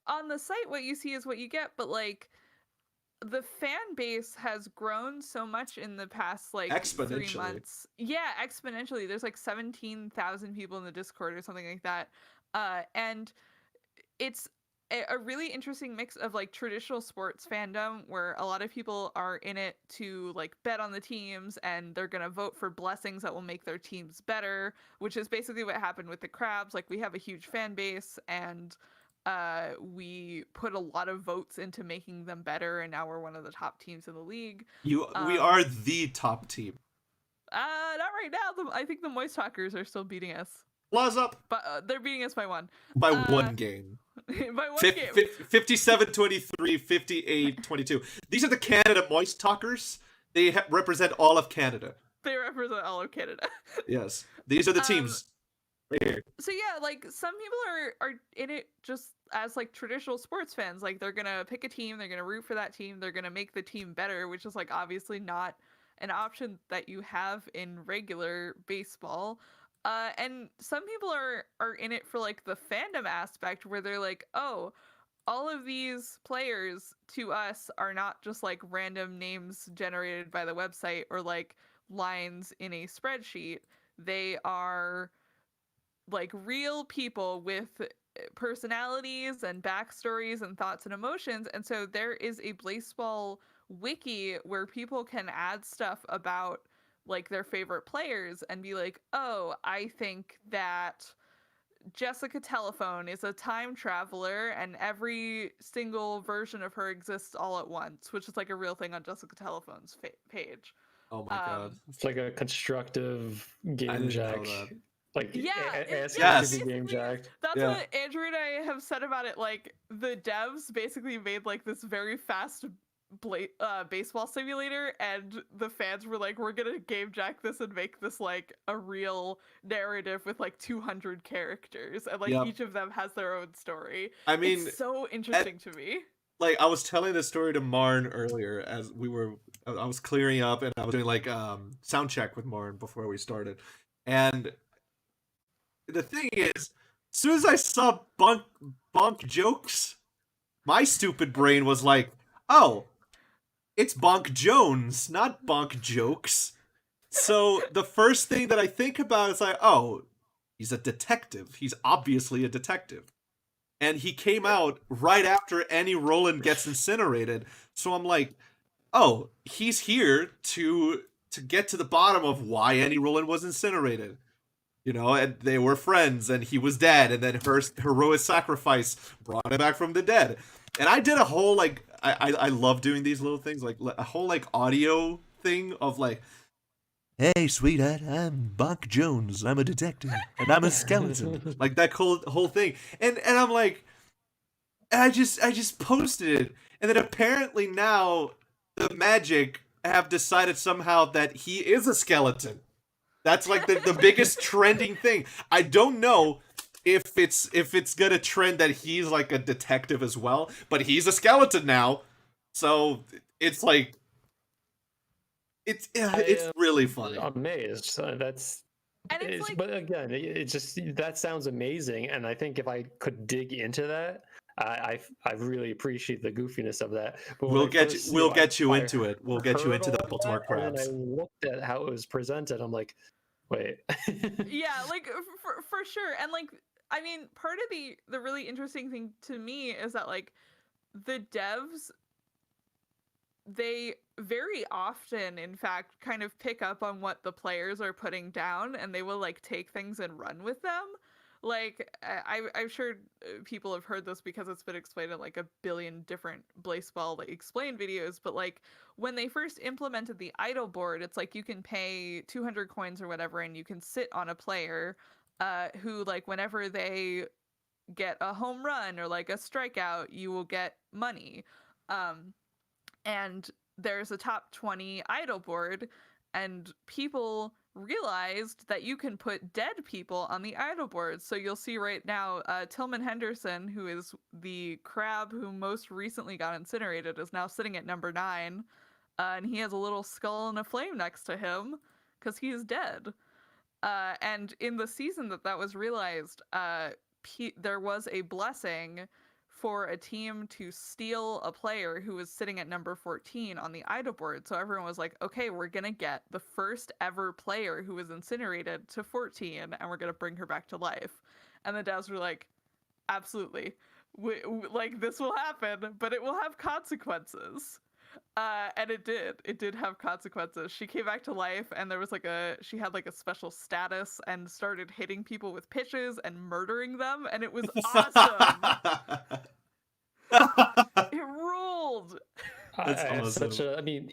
S2: on the site what you see is what you get, but like the fan base has grown so much in the past like 3
S3: Exponentially.
S2: months. Yeah, exponentially. There's like 17,000 people in the Discord or something like that. And it's a really interesting mix of like traditional sports fandom where a lot of people are in it to like bet on the teams and they're going to vote for blessings that will make their teams better, which is basically what happened with the Crabs. Like we have a huge fan base and we put a lot of votes into making them better, and now we're one of the top teams in the league.
S3: We are the top team.
S2: Not right now. I think the Moist Talkers are still beating us,
S3: Laws up
S2: but they're beating us by 1.
S3: by one game.
S2: By one game.
S3: 57-23, 58-22. These are the Canada Moist Talkers. They represent all of Canada.
S2: They represent all of Canada.
S3: Yes, these are the teams. Right here.
S2: So yeah, like some people are in it just as like traditional sports fans. Like they're gonna pick a team, they're gonna root for that team, they're gonna make the team better, which is like obviously not an option that you have in regular baseball. And some people are in it for like the fandom aspect where they're like, oh, all of these players to us are not just like random names generated by the website or like lines in a spreadsheet. They are like real people with personalities and backstories and thoughts and emotions. And so there is a baseball wiki where people can add stuff about like their favorite players and be like, oh, I think that Jessica Telephone is a time traveler and every single version of her exists all at once, which is like a real thing on Jessica Telephone's page.
S3: Oh my god.
S1: It's like a constructive
S3: I
S1: game
S3: didn't
S1: jack.
S3: know that.
S1: Like
S2: Yeah,
S1: asking
S3: yes.
S1: to be game jacked.
S2: That's
S3: Yeah.
S2: what Andrew and I have said about it. Like the devs basically made like this very fast baseball simulator, and the fans were like, "We're gonna game jack this and make this like a real narrative with like 200 characters, and like
S3: Yep.
S2: each of them has their own story."
S3: I mean,
S2: It's so interesting to me.
S3: like I was telling this story to Marn earlier as I was clearing up and I was doing like sound check with Marn before we started. And the thing is, as soon as I saw bonk jokes, my stupid brain was like, "Oh, it's Bonk Jones, not Bonk Jokes." So the first thing that I think about is like, "Oh, he's a detective. He's obviously a detective." And he came out right after Annie Roland gets incinerated. So I'm like, "Oh, he's here to get to the bottom of why Annie Roland was incinerated." You know, and they were friends, and he was dead, and then her heroic sacrifice brought him back from the dead. And I did a whole, like, I love doing these little things, like, a whole, like, audio thing of, like, "Hey, sweetheart, I'm Bonk Jones, I'm a detective, and I'm a skeleton." Like, that whole thing. And I'm like, and I just posted it, and then apparently now, the Magic have decided somehow that he is a skeleton. That's like the biggest trending thing. I don't know if it's gonna trend that he's like a detective as well, but he's a skeleton now, so it's like it's really funny.
S1: Amazed. That's
S2: And it's like,
S1: but again, it just that sounds amazing, and I think if I could dig into that, I really appreciate the goofiness of that. But when
S3: We'll
S1: I
S3: get
S1: first,
S3: you. We'll
S1: I-
S3: get you
S1: I
S3: into it. We'll get you
S1: heard
S3: into
S1: all
S3: the
S1: of
S3: Baltimore
S1: that, and
S3: Crabs.
S1: then I looked at how it was presented. I'm like, wait.
S2: yeah, like for sure. And like, I mean, part of the really interesting thing to me is that like the devs, they very often in fact kind of pick up on what the players are putting down, and they will like take things and run with them. Like I'm sure people have heard this because it's been explained in like a billion different baseball like explain videos, but like when they first implemented the idle board, it's like you can pay 200 coins or whatever and you can sit on a player who like whenever they get a home run or like a strikeout, you will get money. And there's a top 20 idle board, and people realized that you can put dead people on the idle board. So you'll see right now, Tillman Henderson, who is the crab who most recently got incinerated, is now sitting at number 9, and he has a little skull and a flame next to him because he is dead. And in the season that was realized, there was a blessing for a team to steal a player who was sitting at number 14 on the idle board. So everyone was like, okay, we're going to get the first ever player who was incinerated to 14, and we're going to bring her back to life. And the devs were like, absolutely. Like, this will happen, but it will have consequences. And it did have consequences. She came back to life, and there was like she had like a special status and started hitting people with pitches and murdering them, and it was awesome. It ruled.
S3: That's
S1: I have
S3: awesome.
S1: I mean,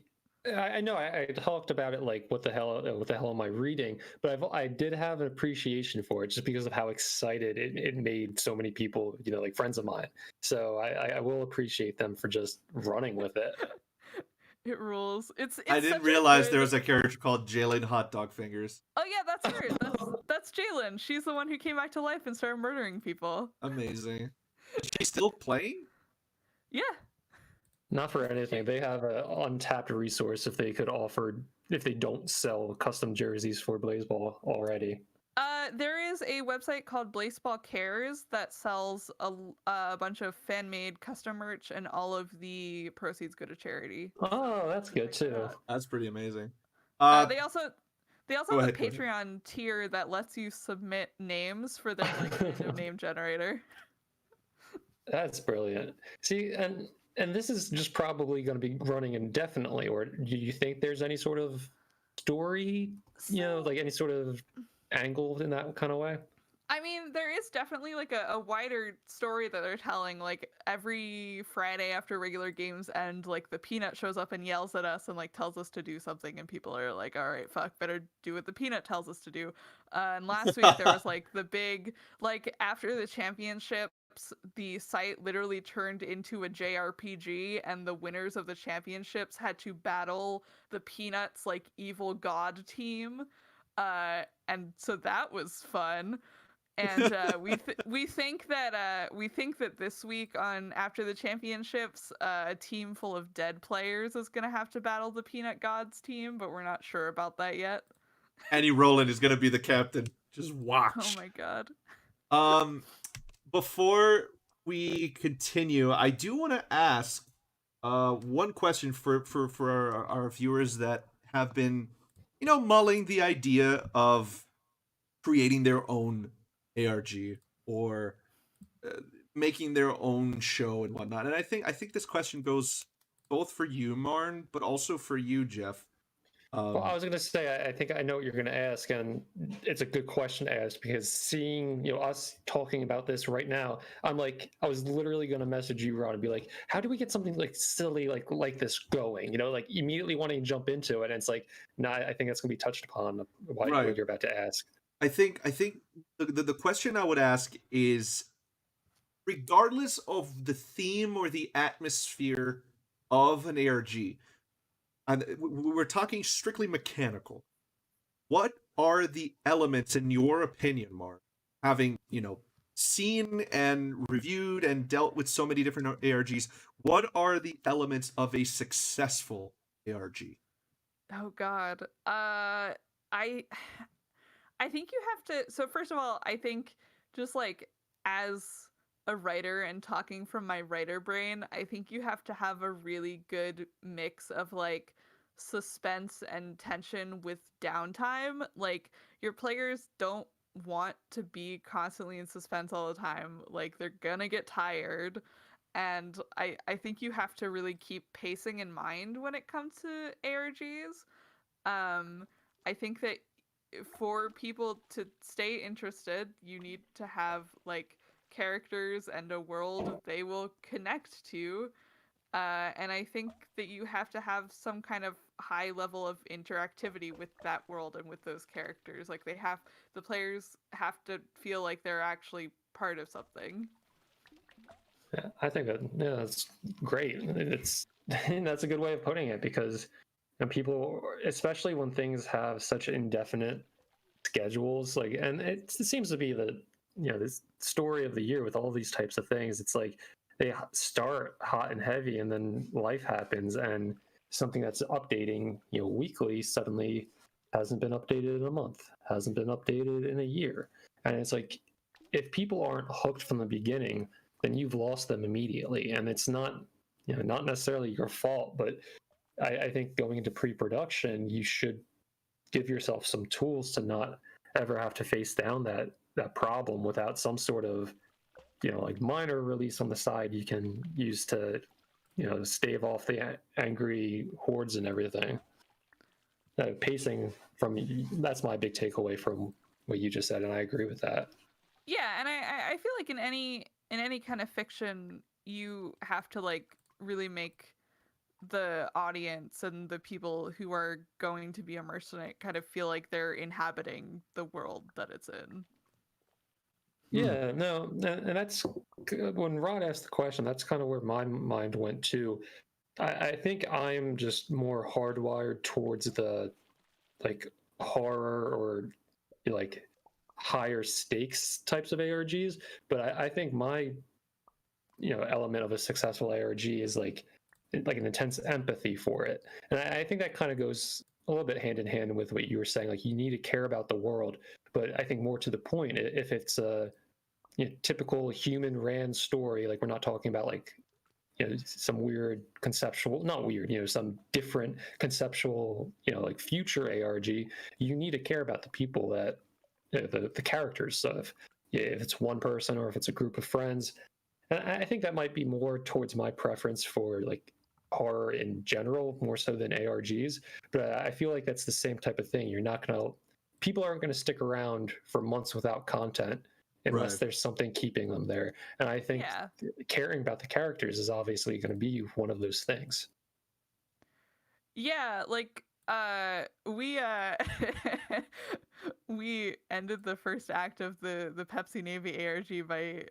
S1: I know I talked about it like what the hell am I reading? But I did have an appreciation for it just because of how excited it made so many people, like friends of mine. So I will appreciate them for just running with it.
S2: It rules. It's
S3: I
S2: such
S3: didn't
S2: a
S3: realize there
S2: good.
S3: was a character called Jalen Hot Dog Fingers.
S2: Oh yeah, that's her. That's Jalen. She's the one who came back to life and started murdering people.
S3: Amazing. Is she still playing?
S2: Yeah.
S1: Not for anything. They have an untapped resource if they don't sell custom jerseys for Blazeball already.
S2: There is a website called Blaseball Cares that sells a bunch of fan-made custom merch, and all of the proceeds go to charity.
S1: Oh, that's good too.
S3: That's pretty amazing.
S2: They also
S3: Go
S2: have
S3: ahead,
S2: a
S3: go ahead.
S2: Patreon tier that lets you submit names for their like random name generator.
S1: That's brilliant. See, and this is just probably going to be running indefinitely. Or do you think there's any sort of story, like any sort of angle in that kind of way?
S2: I mean, there is definitely like a wider story that they're telling. Like every Friday after regular games end, like the Peanut shows up and yells at us and like tells us to do something, and people are like, "All right, fuck, better do what the Peanut tells us to do." And last week there was like the big like after the championships, the site literally turned into a JRPG, and the winners of the championships had to battle the Peanuts like evil god team. And so that was fun. And we think that this week on after the championships, a team full of dead players is gonna have to battle the Peanut Gods team, but we're not sure about that yet.
S3: Annie Rowland is gonna be the captain. Just
S2: Oh
S3: watch.
S2: my god.
S3: Before we continue, I do want to ask one question for our viewers that have been, mulling the idea of creating their own ARG or making their own show and whatnot. And I think this question goes both for you, Marn, but also for you, Jeff.
S1: Well, I was going to say, I think I know what you're going to ask, and it's a good question to ask because seeing us talking about this right now, I was literally going to message you, Ron, and be like, how do we get something like silly like this going? Like immediately wanting to jump into it, and it's like, nah, I think that's going to be touched upon what you're about to ask.
S3: I think the question I would ask is, regardless of the theme or the atmosphere of an ARG, and we're talking strictly mechanical, what are the elements, in your opinion, Mark, having seen and reviewed and dealt with so many different ARGs, what are the elements of a successful ARG?
S2: Oh god. I think you have to. So first of all, I think just like as a writer and talking from my writer brain, I think you have to have a really good mix of like suspense and tension with downtime. Like your players don't want to be constantly in suspense all the time. Like they're gonna get tired. And I think you have to really keep pacing in mind when it comes to ARGs. I think that for people to stay interested, you need to have like characters and a world they will connect to. And I think that you have to have some kind of high level of interactivity with that world and with those characters. Like the players have to feel like they're actually part of something.
S1: Yeah, I think that's great. It's that's a good way of putting it because people, especially when things have such indefinite schedules, and it seems to be this story of the year with all these types of things. It's like they start hot and heavy, and then life happens, and something that's updating weekly suddenly hasn't been updated in a month, hasn't been updated in a year, and it's like if people aren't hooked from the beginning, then you've lost them immediately, and it's not not necessarily your fault, but I think going into pre-production, you should give yourself some tools to not ever have to face down that problem without some sort of like minor release on the side you can use to stave off the angry hordes and everything. Pacing that's my big takeaway from what you just said, and I agree with that.
S2: Yeah, and I feel like in any kind of fiction, you have to like really make the audience and the people who are going to be immersed in it kind of feel like they're inhabiting the world that it's in.
S1: Yeah, no, and that's when Rod asked the question, that's kind of where my mind went to. I think I'm just more hardwired towards the like horror or like higher stakes types of ARGs, but I think my element of a successful ARG is like an intense empathy for it, and I think that kind of goes a little bit hand in hand with what you were saying. Like you need to care about the world, but I think more to the point, if it's a typical human ran story, like we're not talking about like some weird conceptual, not weird, some different conceptual, like future ARG, you need to care about the people that the characters of, if it's one person or if it's a group of friends. And I think that might be more towards my preference for like horror in general, more so than ARGs. But I feel like that's the same type of thing. People aren't going to stick around for months without content unless
S3: Right.
S1: there's something keeping them there. And I think
S2: Yeah.
S1: caring about the characters is obviously going to be one of those things.
S2: Yeah, like we we ended the first act of the Pepsi Navy ARG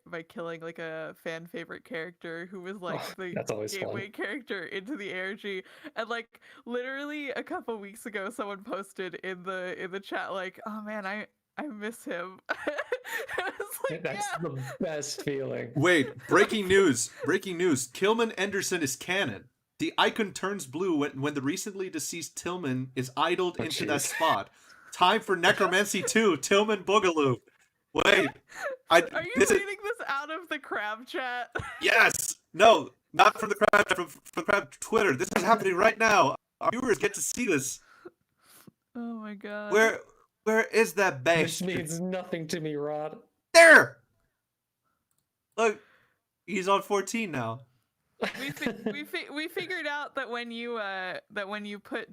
S2: by killing like a fan favorite character who was like
S1: Oh,
S2: the
S1: that's always
S2: gateway
S1: fun.
S2: character into the ARG. And like literally a couple weeks ago someone posted in the chat like, "Oh man, I miss him." I was like,
S1: That's
S2: yeah.
S1: the best feeling.
S3: Wait, breaking news. Breaking news. Tillman Anderson is canon. The icon turns blue when the recently deceased Tillman is idled
S1: Oh,
S3: into that
S1: jeez.
S3: spot. Time for Necromancy 2, Tillman Boogaloo. Wait,
S2: Are you
S3: this is
S2: reading this out of the crab chat?
S3: yes. No, not from the crowd, from crowd Twitter. This is happening right now. Our viewers get to see this.
S2: Oh my god.
S3: Where is that
S1: This
S3: bastard?
S1: means nothing to me, Rod.
S3: There. Look, he's on 14 now.
S2: We figured out that when you put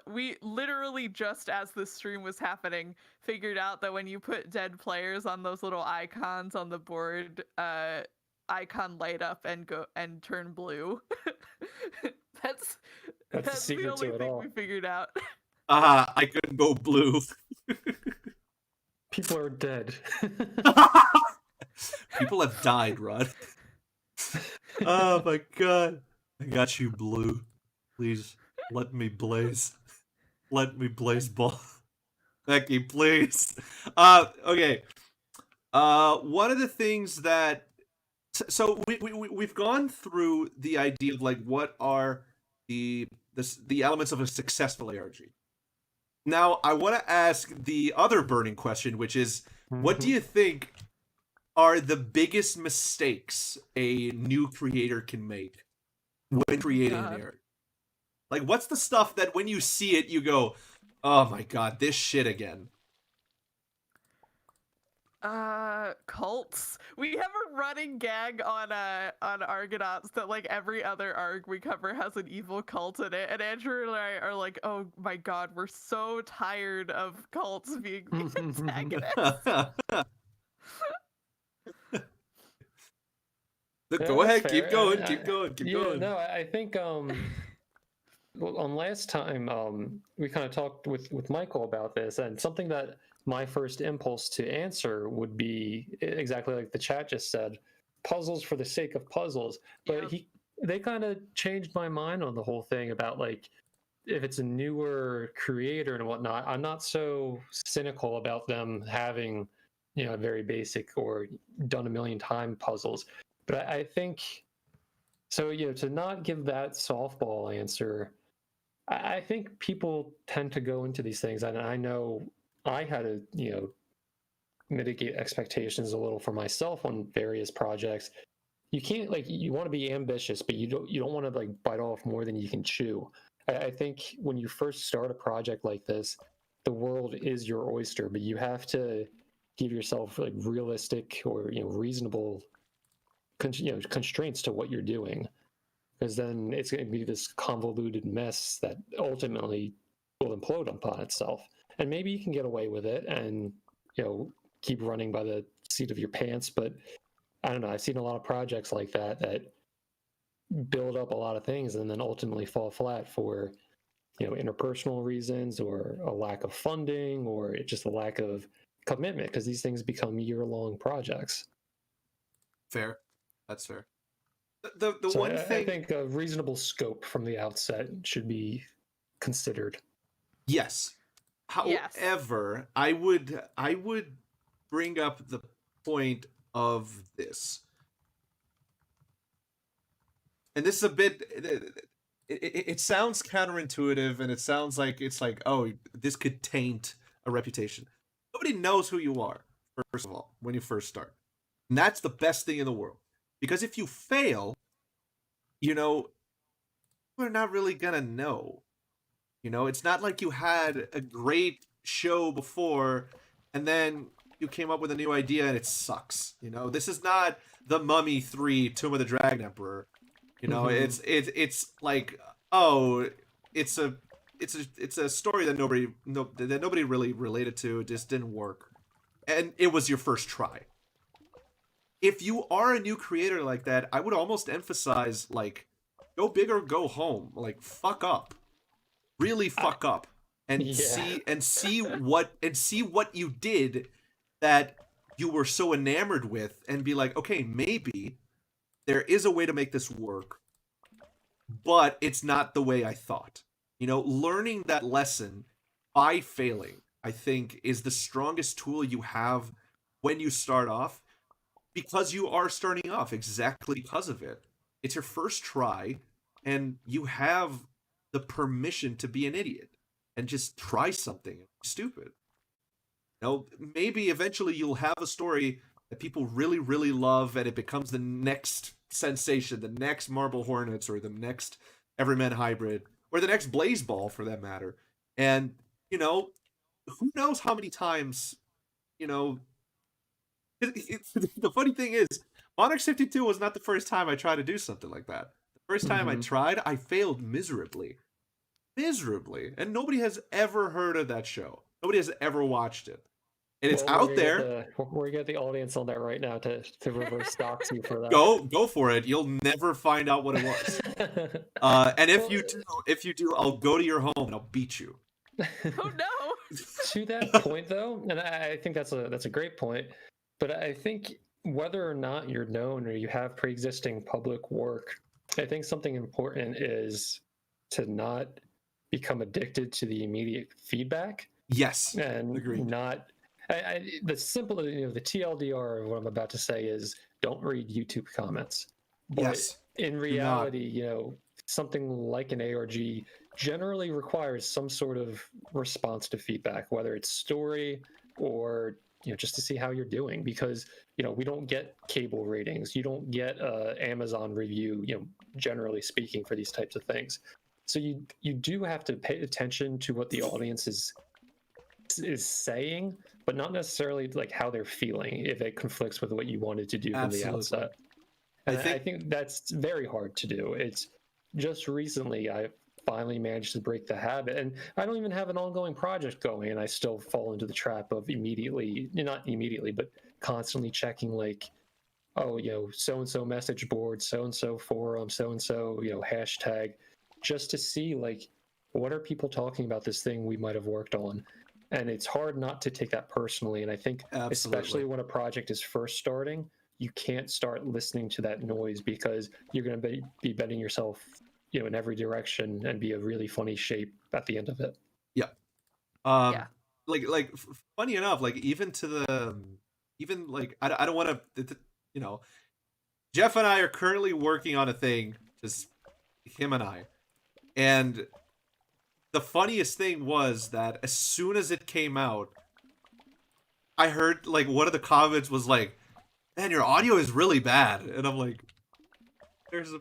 S2: we literally just as this stream was happening figured out that when you put dead players on those little icons on the board, icon light up and go and turn blue. that's
S1: That's the
S2: the
S1: secret
S2: only
S1: to it
S2: thing
S1: all.
S2: we figured out.
S3: I couldn't go blue.
S1: People are dead.
S3: People have died, Rod. Oh my god. I got you, blue. Please, let me blaze. Let me blaze ball. Becky, please. Okay. One of the things that so we've gone through the idea of like what are the elements of a successful ARG. Now, I want to ask the other burning question, which is, what do you think are the biggest mistakes a new creator can make when creating an ARG? Like, what's the stuff that when you see it, you go, "Oh my god, this shit again"?
S2: Cults. We have a running gag on Argonauts that like every other ARG we cover has an evil cult in it, and Andrew and I are like, oh my god, we're so tired of cults being the antagonists.
S3: Go ahead,
S1: Fair.
S3: keep going, keep going, keep going.
S1: No, I think well, on last time we kind of talked with Michael about this, and something that my first impulse to answer would be exactly like the chat just said, puzzles for the sake of puzzles. But
S2: Yep.
S1: they kind of changed my mind on the whole thing about like if it's a newer creator and whatnot. I'm not so cynical about them having very basic or done a million time puzzles. But I think so. To not give that softball answer, I think people tend to go into these things, and I know I had to mitigate expectations a little for myself on various projects. You can't you want to be ambitious, but you don't want to like bite off more than you can chew. I think when you first start a project like this, the world is your oyster, but you have to give yourself like realistic or reasonable constraints to what you're doing, because then it's going to be this convoluted mess that ultimately will implode upon itself. And maybe you can get away with it and keep running by the seat of your pants, but I don't know, I've seen a lot of projects like that build up a lot of things and then ultimately fall flat for, interpersonal reasons or a lack of funding or just a lack of commitment, because these things become year-long projects.
S3: Fair. That's fair. The
S1: So
S3: one thing,
S1: I think a reasonable scope from the outset should be considered.
S3: yes.
S2: Yes.
S3: However, I would bring up the point of this. And this is a bit it sounds counterintuitive, and it sounds like it's like, oh, this could taint a reputation. Nobody knows who you are, first of all, when you first start. And that's the best thing in the world. Because if you fail, we're not really gonna know. It's not like you had a great show before and then you came up with a new idea and it sucks. This is not The Mummy 3 Tomb of the Dragon Emperor. It's like, oh, it's a story that nobody really related to. It just didn't work. And it was your first try. If you are a new creator like that, I would almost emphasize, like, go big or go home. Like, fuck up. Really fuck up. And see what you did that you were so enamored with, and be like, okay, maybe there is a way to make this work, but it's not the way I thought. Learning that lesson by failing, I think, is the strongest tool you have when you start off, because you are starting off exactly because of it. It's your first try, and you have the permission to be an idiot and just try something stupid. Maybe eventually you'll have a story that people really, really love, and it becomes the next sensation, the next Marble Hornets, or the next Everyman Hybrid, or the next Blaze Ball, for that matter. And, who knows how many times, the funny thing is, Monarch 52 was not the first time I tried to do something like that. The first time I tried, I failed miserably. And nobody has ever heard of that show. Nobody has ever watched it. And it's out there.
S1: We're gonna get the audience on that right now to reverse dox you for that.
S3: Go for it. You'll never find out what it was. And if you do, I'll go to your home and I'll beat you.
S2: Oh no.
S1: To that point, though, and I think that's a great point, but I think whether or not you're known or you have pre-existing public work, I think something important is to not become addicted to the immediate feedback.
S3: Yes,
S1: and
S3: agreed.
S1: Not the simple, the TLDR of what I'm about to say is, don't read YouTube comments. But
S3: yes,
S1: in reality, something like an ARG generally requires some sort of response to feedback, whether it's story or just to see how you're doing, because we don't get cable ratings, you don't get Amazon review, generally speaking, for these types of things. So you do have to pay attention to what the audience is saying, but not necessarily like how they're feeling if it conflicts with what you wanted to do from the outset. And I think that's very hard to do. It's just recently I finally managed to break the habit, and I don't even have an ongoing project going, and I still fall into the trap of not immediately, but constantly checking, like, oh, so-and-so message board, so-and-so forum, so-and-so, hashtag, just to see, like, what are people talking about this thing we might have worked on. And it's hard not to take that personally. And I think especially when a project is first starting, you can't start listening to that noise, because you're going to be bending yourself, in every direction, and be a really funny shape at the end of it.
S3: Yeah.
S2: Yeah.
S3: Like funny enough, like even like I don't want to, Jeff and I are currently working on a thing, just him and I, and the funniest thing was that as soon as it came out, I heard, like, one of the comments was like, man, your audio is really bad. And I'm like, there's a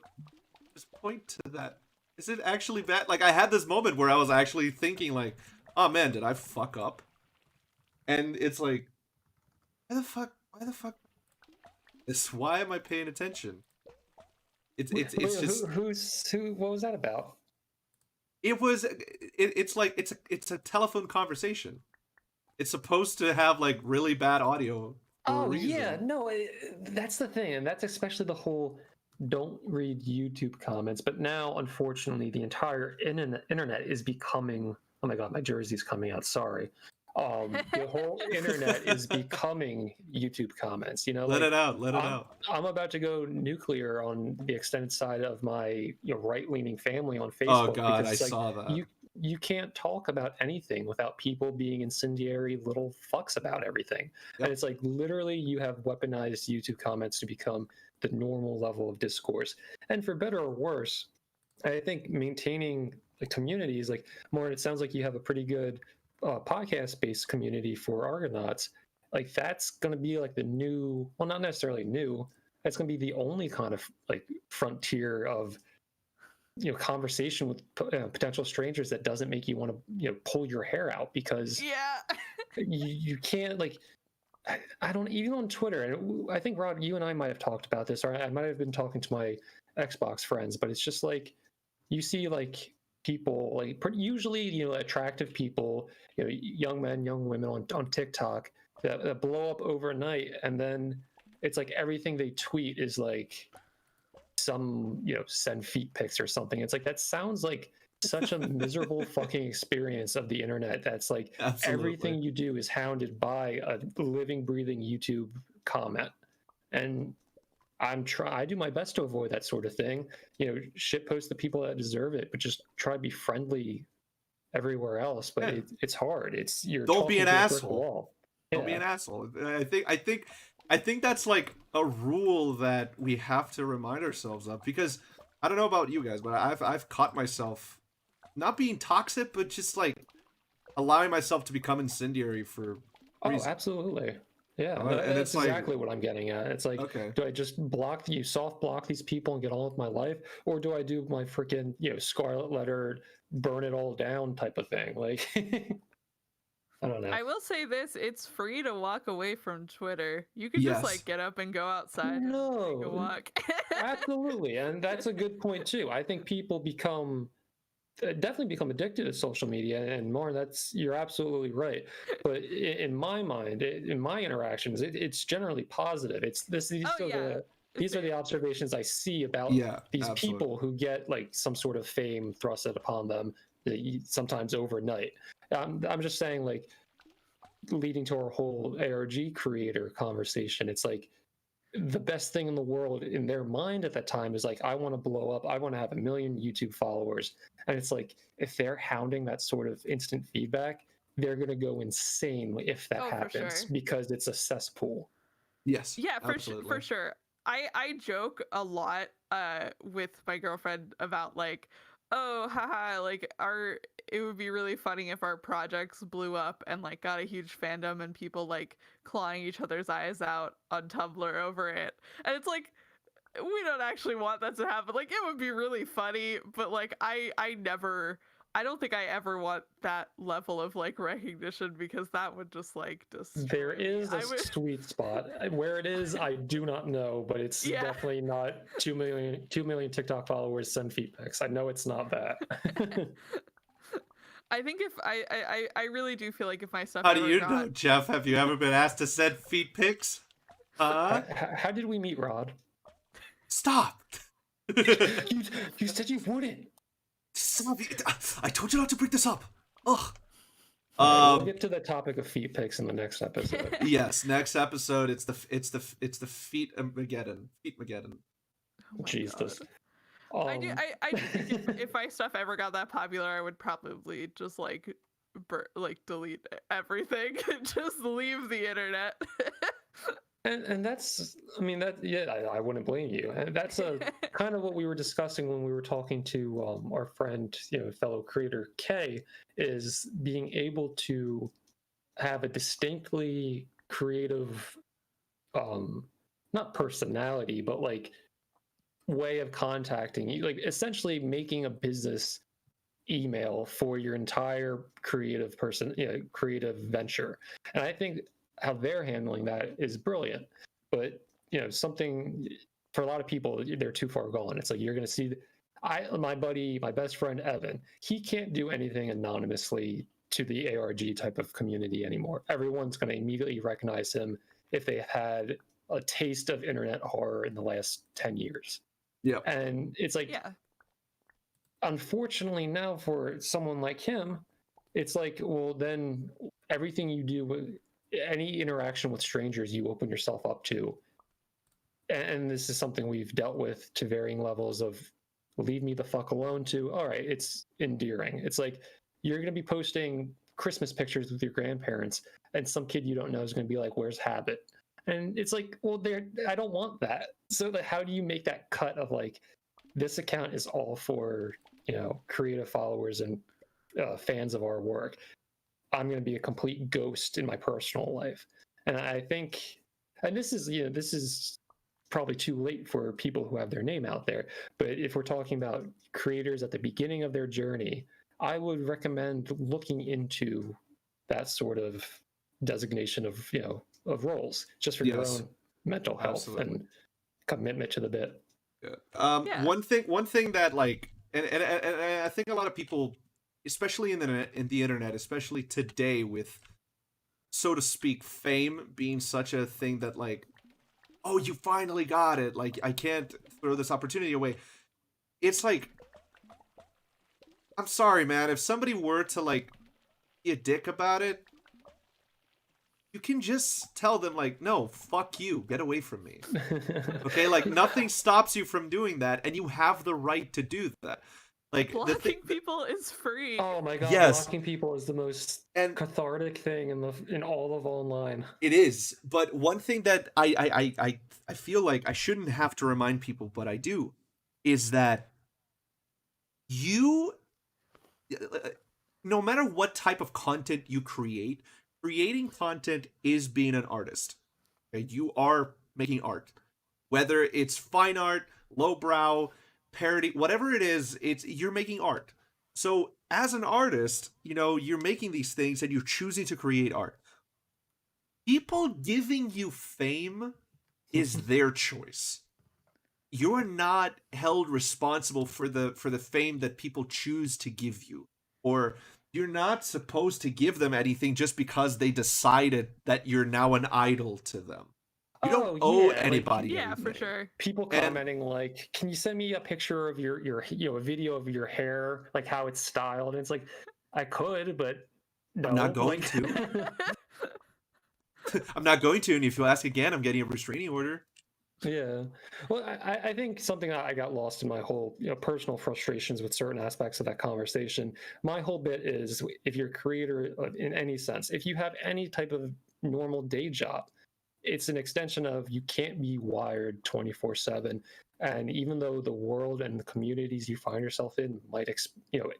S3: point to that. Is it actually bad? Like, I had this moment where I was actually thinking, like, oh man, did I fuck up? And it's like, why the fuck? Why am I paying attention? It's just
S1: what was that about?
S3: It's like it's a telephone conversation. It's supposed to have, like, really bad audio for a reason.
S1: Yeah, no, that's the thing, and that's especially the whole don't read YouTube comments, but now, unfortunately, the entire internet is becoming. Oh my god, my jersey's coming out. Sorry. The whole internet is becoming YouTube comments. You know,
S3: Let
S1: like
S3: it out. Let it
S1: I'm,
S3: out.
S1: I'm about to go nuclear on the extended side of my right-leaning family on
S3: Oh
S1: Facebook
S3: God,
S1: because
S3: I
S1: it's like
S3: saw that.
S1: you can't talk about anything without people being incendiary little fucks about everything.
S3: Yep.
S1: And it's like literally you have weaponized YouTube comments to become the normal level of discourse. And for better or worse, I think maintaining the communities, like Marn, it sounds like you have a pretty good podcast-based community for Argonauts. Like that's going to be like the new, well, not necessarily new. That's going to be the only kind of like frontier of conversation with potential strangers that doesn't make you want to pull your hair out because
S2: Yeah.
S1: you can't like I don't even on Twitter, and I think Rod, you and I might have talked about this, or I might have been talking to my Xbox friends, but it's just like you see like people like usually attractive people, young men, young women on TikTok that blow up overnight, and then it's like everything they tweet is like some send feet pics or something. It's like that sounds like such a miserable fucking experience of the internet that's like
S3: Absolutely.
S1: everything you do is hounded by a living breathing YouTube comment. And I do my best to avoid that sort of thing, shit post the people that deserve it, but just try to be friendly everywhere else. But
S3: Yeah.
S1: it's hard. It's you're
S3: Don't be
S1: talking
S3: an
S1: to a brick
S3: asshole.
S1: wall.
S3: Don't be an asshole. I think that's like a rule that we have to remind ourselves of, because I don't know about you guys, but I've caught myself not being toxic, but just like allowing myself to become incendiary for reasons.
S1: Oh, absolutely. Yeah,
S3: And
S1: that's
S3: it's like,
S1: exactly what I'm getting at. It's like,
S3: okay,
S1: do I just soft block these people and get on with my life, or do I do my freaking scarlet letter, burn it all down type of thing? Like, I don't know.
S2: I will say this, it's free to walk away from Twitter. You can just
S3: yes,
S2: like get up and go outside and take a
S1: No,
S2: walk.
S1: absolutely, and that's a good point too. I think people definitely become addicted to social media, and more. You're absolutely right. But in my mind, in my interactions, it's generally positive. These are the observations I see about
S3: yeah,
S1: these
S3: absolutely.
S1: people who get like some sort of fame thrusted upon them, sometimes overnight. I'm just saying, like, leading to our whole ARG creator conversation. It's like the best thing in the world in their mind at that time is like, I want to blow up. I want to have 1 million YouTube followers. And it's like, if they're hounding that sort of instant feedback, they're going to go insane if that happens,
S2: sure.
S1: because it's a cesspool.
S3: Yes.
S2: Yeah,
S3: absolutely.
S2: for sure. I joke a lot with my girlfriend about like, oh haha, like it would be really funny if our projects blew up and like got a huge fandom and people like clawing each other's eyes out on Tumblr over it. And it's like, we don't actually want that to happen. Like, it would be really funny, but like I don't think I ever want that level of like recognition, because that would just like destroy
S1: There is
S2: me.
S1: a sweet spot. Where it is, I do not know, but it's definitely not 2 million TikTok followers send feet pics. I know it's not that.
S2: I think if I really do feel like if my stuff
S3: How do you know, Jeff? Have you ever been asked to send feet pics?
S1: How did we meet, Rod?
S3: Stop.
S1: You said you wouldn't.
S3: I told you not to bring this up. Ugh.
S1: We'll get to the topic of feet pics in the next episode.
S3: Yes, next episode. It's the feet Mageddon. Feet Mageddon.
S2: Oh
S1: Jesus.
S2: I do think if my stuff ever got that popular, I would probably just like delete everything and just leave the internet.
S1: And that's, I mean, I wouldn't blame you. And that's kind of what we were discussing when we were talking to our friend, fellow creator Kay, is being able to have a distinctly creative, not personality, but like way of contacting you, like essentially making a business email for your entire creative venture. And I think how they're handling that is brilliant. But something for a lot of people, they're too far gone. It's like you're going to see my best friend Evan, he can't do anything anonymously to the ARG type of community anymore. Everyone's going to immediately recognize him if they had a taste of internet horror in the last 10 years.
S3: Yeah.
S1: And it's like,
S2: Yeah.
S1: unfortunately now for someone like him, it's like, well, then everything you do with any interaction with strangers, you open yourself up to. And this is something we've dealt with to varying levels of leave me the fuck alone to, all right, it's endearing. It's like you're going to be posting Christmas pictures with your grandparents, and some kid you don't know is going to be like, where's Habit? And it's like, well, I don't want that. So how do you make that cut of like, this account is all for, creative followers and fans of our work. I'm going to be a complete ghost in my personal life. And I think, and this is probably too late for people who have their name out there. But if we're talking about creators at the beginning of their journey, I would recommend looking into that sort of designation of roles, just for your own mental health and commitment to the bit.
S3: Yeah. One thing that like, and I think a lot of people, especially in the internet, especially today, with, so to speak, fame being such a thing that like, oh, you finally got it, like I can't throw this opportunity away. It's like, I'm sorry, man, if somebody were to like be a dick about it, you can just tell them like, no, fuck you, get away from me. Okay, like nothing stops you from doing that, and you have the right to do that. Like
S2: blocking people is free.
S1: Oh my god,
S3: yes.
S1: Blocking people is the most cathartic thing in all of online.
S3: It is, but one thing that I feel like I shouldn't have to remind people, but I do, is that you, no matter what type of content you create, creating content is being an artist. Okay? You are making art. Whether it's fine art, lowbrow, parody, whatever it is, you're making art. So as an artist, you're making these things and you're choosing to create art. People giving you fame is their choice. You're not held responsible for the fame that people choose to give you, or you're not supposed to give them anything just because they decided that you're now an idol to them. You don't owe anybody anything.
S2: For sure.
S1: People commenting like, can you send me a picture of your a video of your hair, like how it's styled? And it's like, I could, but no.
S3: I'm not going to. I'm not going to, and if you ask again, I'm getting a restraining order.
S1: Yeah. Well, I think something I got lost in my whole personal frustrations with certain aspects of that conversation. My whole bit is, if you're a creator in any sense, if you have any type of normal day job, it's an extension of, you can't be wired 24/7. And even though the world and the communities you find yourself in might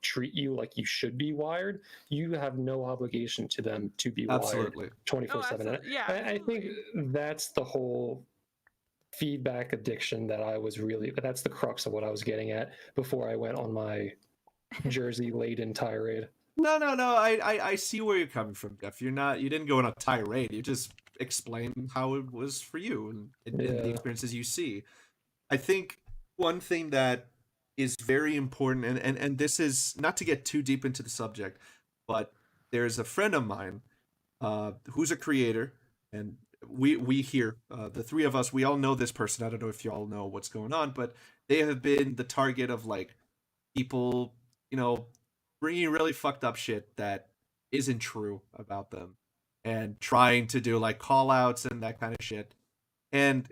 S1: treat you like you should be wired, you have no obligation to them to be wired 24/7.
S2: Yeah,
S1: I think that's the whole feedback addiction that's the crux of what I was getting at before I went on my Jersey laden tirade.
S3: No, I see where you're coming from, Jeff. You didn't go on a tirade. You just explained how it was for you and the experiences you see. I think one thing that is very important, and this is not to get too deep into the subject, but there's a friend of mine who's a creator, and we here, the three of us, we all know this person. I don't know if you all know what's going on, but they have been the target of like people, bringing really fucked up shit that isn't true about them, and trying to do like call outs and that kind of shit. And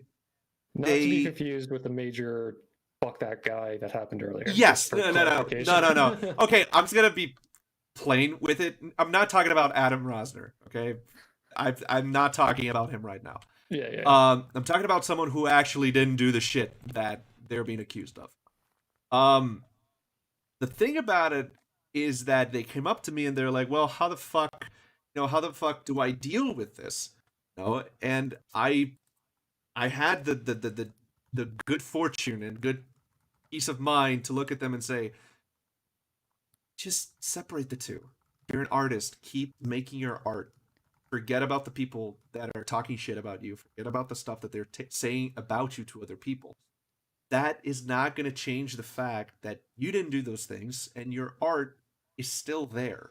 S1: not to be confused with the major fuck that guy that happened earlier.
S3: Yes, no. Okay, I'm just gonna be plain with it. I'm not talking about Adam Rosner. Okay, I'm not talking about him right now.
S1: Yeah.
S3: I'm talking about someone who actually didn't do the shit that they're being accused of. The thing about it is that they came up to me and they're like, well, how the fuck do I deal with this? And I had the good fortune and good peace of mind to look at them and say, just separate the two. You're an artist. Keep making your art. Forget about the people that are talking shit about you. Forget about the stuff that they're saying about you to other people. That is not going to change the fact that you didn't do those things, and your art is still there.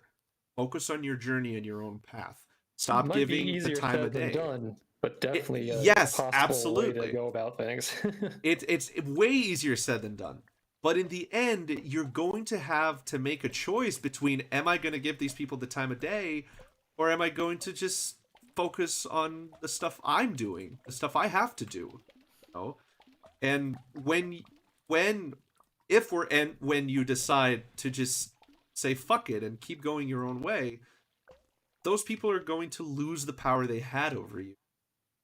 S3: Focus on your journey and your own path. Stop giving the time of day.
S1: Done, but definitely a
S3: yes,
S1: possible
S3: absolutely.
S1: way to go about things.
S3: It's way easier said than done. But in the end, you're going to have to make a choice between, am I going to give these people the time of day, or am I going to just focus on the stuff I'm doing, the stuff I have to do, you know? And when you decide to just say fuck it and keep going your own way, those people are going to lose the power they had over you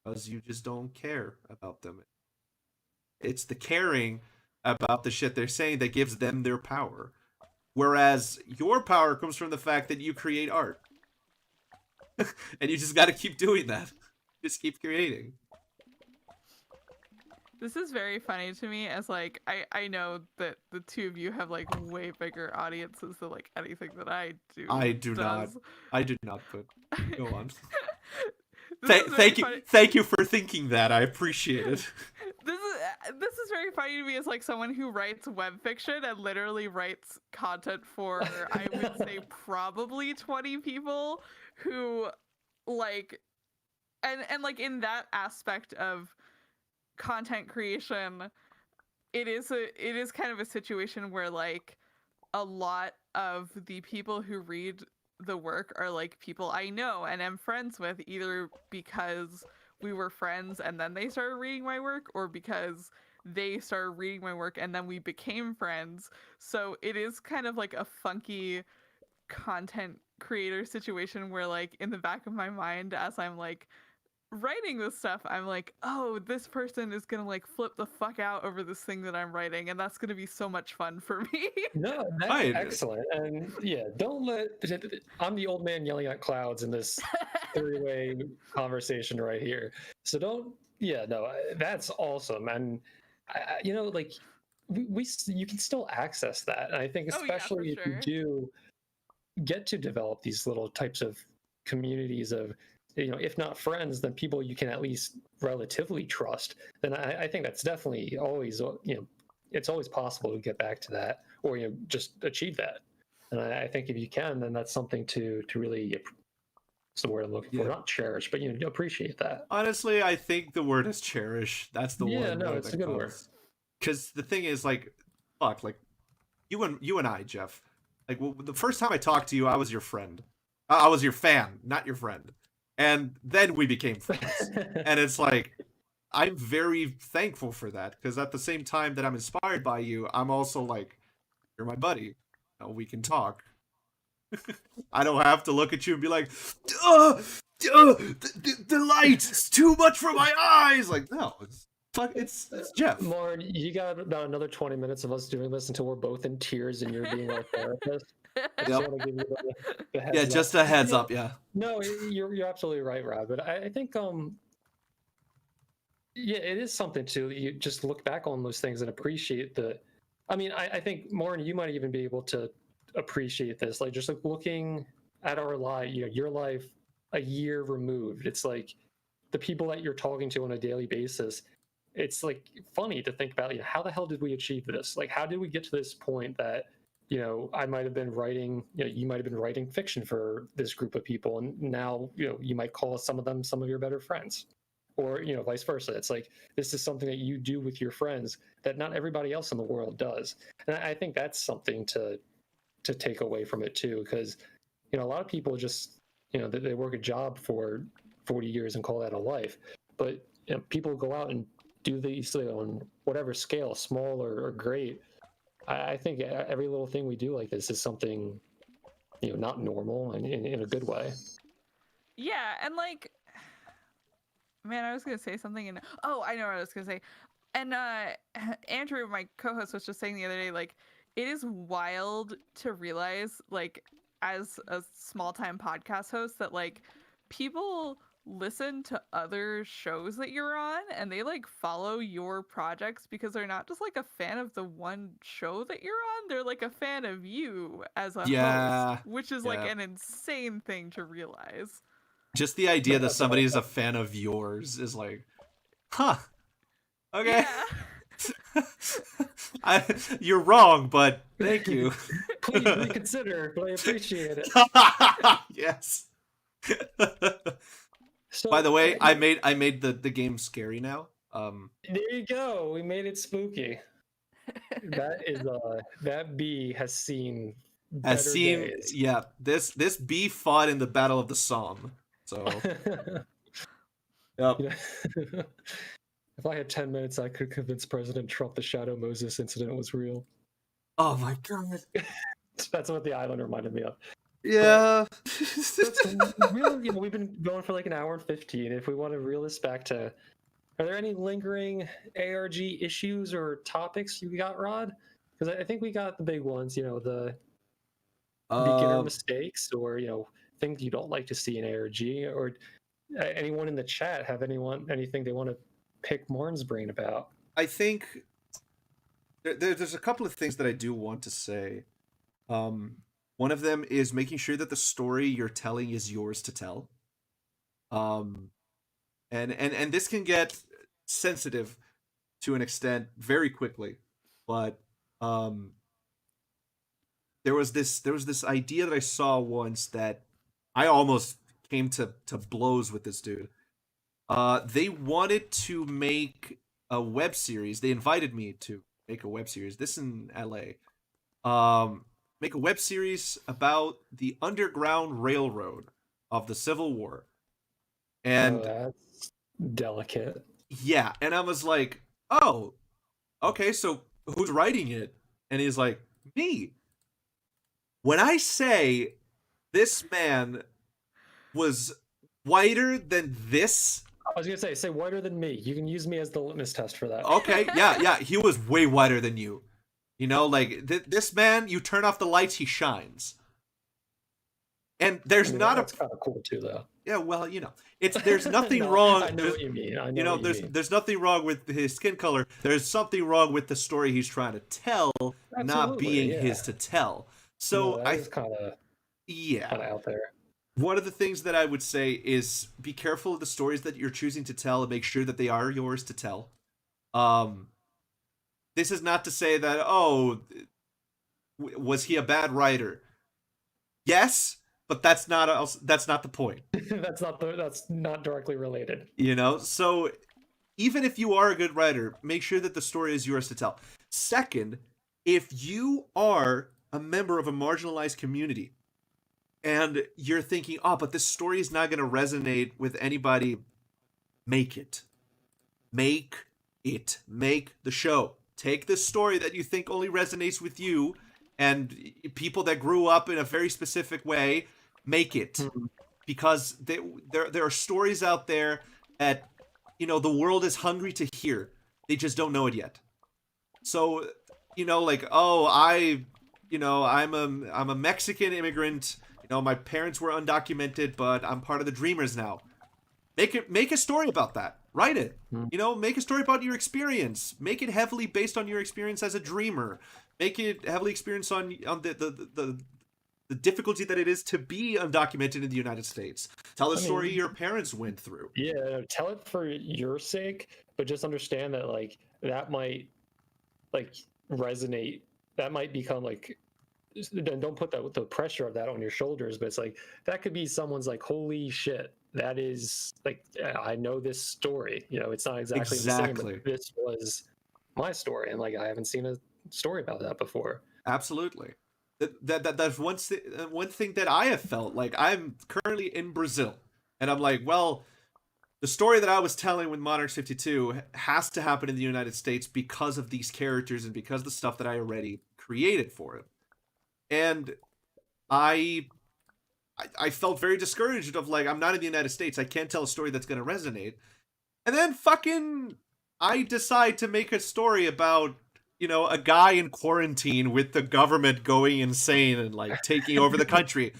S3: because you just don't care about them. It's the caring about the shit they're saying that gives them their power. Whereas your power comes from the fact that you create art. And you just got to keep doing that. Just keep creating.
S2: This is very funny to me, as like I know that the two of you have like way bigger audiences than like anything that I do.
S3: I do not. But go on.
S2: Funny.
S3: Thank you for thinking that. I appreciate it.
S2: This is very funny to me as like someone who writes web fiction and literally writes content for I would say probably 20 people who like and like in that aspect of content creation, it is kind of a situation where like a lot of the people who read the work are like people I know and am friends with, either because we were friends and then they started reading my work, or because they started reading my work and then we became friends. So it is kind of like a funky content creator situation where like in the back of my mind, as I'm like writing this stuff, I'm like, oh, this person is gonna like flip the fuck out over this thing that I'm writing, and that's gonna be so much fun for me.
S1: No, that's excellent. And yeah, don't let I'm the old man yelling at clouds in this three-way conversation right here. So don't, yeah, no, that's awesome. And you know, like you can still access that. And I think especially if you do get to develop these little types of communities of, you know, if not friends, then people you can at least relatively trust, then I think that's definitely always, you know, it's always possible to get back to that, or, you know, just achieve that. And I think if you can, then that's something to really, what's the word I'm looking for? Not cherish, but, you know, appreciate that.
S3: Honestly, I think the word is cherish. That's the one.
S1: Yeah, no, it's a good word.
S3: Because the thing is, like, fuck, like, you and I, Jeff, like, the first time I talked to you, I was your friend. I was your fan, not your friend. And then we became friends. And it's like, I'm very thankful for that, because at the same time that I'm inspired by you, I'm also like, you're my buddy. You know, we can talk. I don't have to look at you and be like, the light is too much for my eyes. Like, no, it's Jeff.
S1: Marn, you got about another 20 minutes of us doing this until we're both in tears and you're being our therapist. I just want to give you the heads up.
S3: Just a heads up, yeah.
S1: No, you're absolutely right, Rob. But I think yeah, it is something to you just look back on those things and appreciate the. I mean, I think Marn, you might even be able to appreciate this, like just like looking at our life, you know, your life a year removed. It's like the people that you're talking to on a daily basis. It's like funny to think about, you know, how the hell did we achieve this? Like, how did we get to this point that, you know, I might have been writing, you know, you might have been writing fiction for this group of people, and now, you know, you might call some of them some of your better friends, or, you know, vice versa. It's like, this is something that you do with your friends that not everybody else in the world does. And I think that's something to take away from it too, because, you know, a lot of people just, you know, they work a job for 40 years and call that a life. But, you know, people go out and do these, you know, on whatever scale, small or great. I think every little thing we do like this is something, you know, not normal and in a good way.
S2: Yeah, and like, man, I was gonna say something, and oh, I know what I was gonna say. And Andrew, my co-host, was just saying the other day, like, it is wild to realize, like, as a small-time podcast host, that like people listen to other shows that you're on and they like follow your projects because they're not just like a fan of the one show that you're on, they're like a fan of you as a host, which is like an insane thing to realize.
S3: Just the idea that somebody is a fan of yours is like, huh, okay.
S2: Yeah.
S3: You're wrong, but thank you.
S1: Please reconsider, but I appreciate it.
S3: Yes.
S1: So
S3: By the way, I made the game scary now.
S1: there you go. We made it spooky. That is that bee has seen
S3: Has
S1: better
S3: seen,
S1: days.
S3: yeah, this bee fought in the Battle of the Somme. So, yep.
S1: You know, if I had 10 minutes, I could convince President Trump the Shadow Moses incident was real.
S3: Oh my god.
S1: That's what the island reminded me of.
S3: Yeah.
S1: So really, we've been going for like an hour and 15. If we want to reel this back to, are there any lingering ARG issues or topics you got, Rod? Because I think we got the big ones, the beginner mistakes, or things you don't like to see in ARG, or anyone in the chat have anything they want to pick Marn's brain about?
S3: I think there's a couple of things that I do want to say. One of them is making sure that the story you're telling is yours to tell. And this can get sensitive to an extent very quickly, but there was this idea that I saw once that I almost came to blows with this dude. They wanted to make a web series. They invited me to make a web series. This in LA. Make a web series about the Underground Railroad of the Civil War. And
S1: that's delicate.
S3: yeah, and I was like, oh, okay, so who's writing it? And he's like, me. When I say this man was whiter than this,
S1: I was gonna say whiter than me. You can use me as the litmus test for that.
S3: okay, yeah, he was way whiter than you. Like this man, you turn off the lights, he shines. And there's
S1: that's kind of cool too, though.
S3: Yeah, well, there's nothing wrong.
S1: I know what you mean.
S3: There's nothing wrong with his skin color. There's something wrong with the story he's trying to tell, not being his to tell. So
S1: that is kind of out there.
S3: One of the things that I would say is be careful of the stories that you're choosing to tell and make sure that they are yours to tell. This is not to say that, was he a bad writer? Yes, but that's not the point.
S1: that's not directly related.
S3: So even if you are a good writer, make sure that the story is yours to tell. Second, if you are a member of a marginalized community and you're thinking, but this story is not going to resonate with anybody, make it. Make the show. Take this story that you think only resonates with you and people that grew up in a very specific way, make it. Because there are stories out there that, the world is hungry to hear. They just don't know it yet. So, I'm a Mexican immigrant. My parents were undocumented, but I'm part of the Dreamers now. Make a story about that. Write it. Make a story about your experience. Make it heavily based on your experience as a dreamer. Make it heavily experienced on the difficulty that it is to be undocumented in the United States. Tell the story your parents went through.
S1: Yeah, tell it for your sake, but just understand that that might resonate. That might become then don't put the pressure of that on your shoulders, but it's that could be someone's holy shit, that is I know this story. It's not exactly the same, but this was my story, and I haven't seen a story about that before.
S3: Absolutely. That's one thing that I have felt. I'm currently in Brazil, and I'm well, the story that I was telling with Monarchs 52 has to happen in the United States because of these characters and because of the stuff that I already created for it. And I felt very discouraged of I'm not in the United States. I can't tell a story that's going to resonate. And then I decide to make a story about, a guy in quarantine with the government going insane and taking over the country.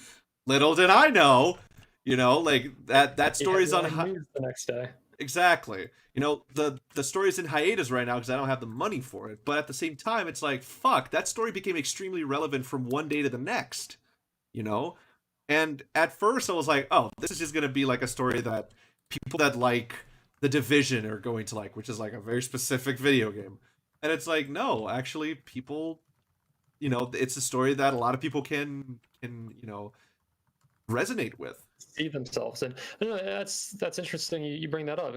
S3: Little did I know, that story's on
S1: news the next day.
S3: Exactly. The story's in hiatus right now because I don't have the money for it. But at the same time, it's fuck, that story became extremely relevant from one day to the next, And at first I was this is just going to be a story that people that like The Division are going to which is a very specific video game. And it's no, actually people, it's a story that a lot of people can resonate with.
S1: See themselves. And no, that's interesting you bring that up.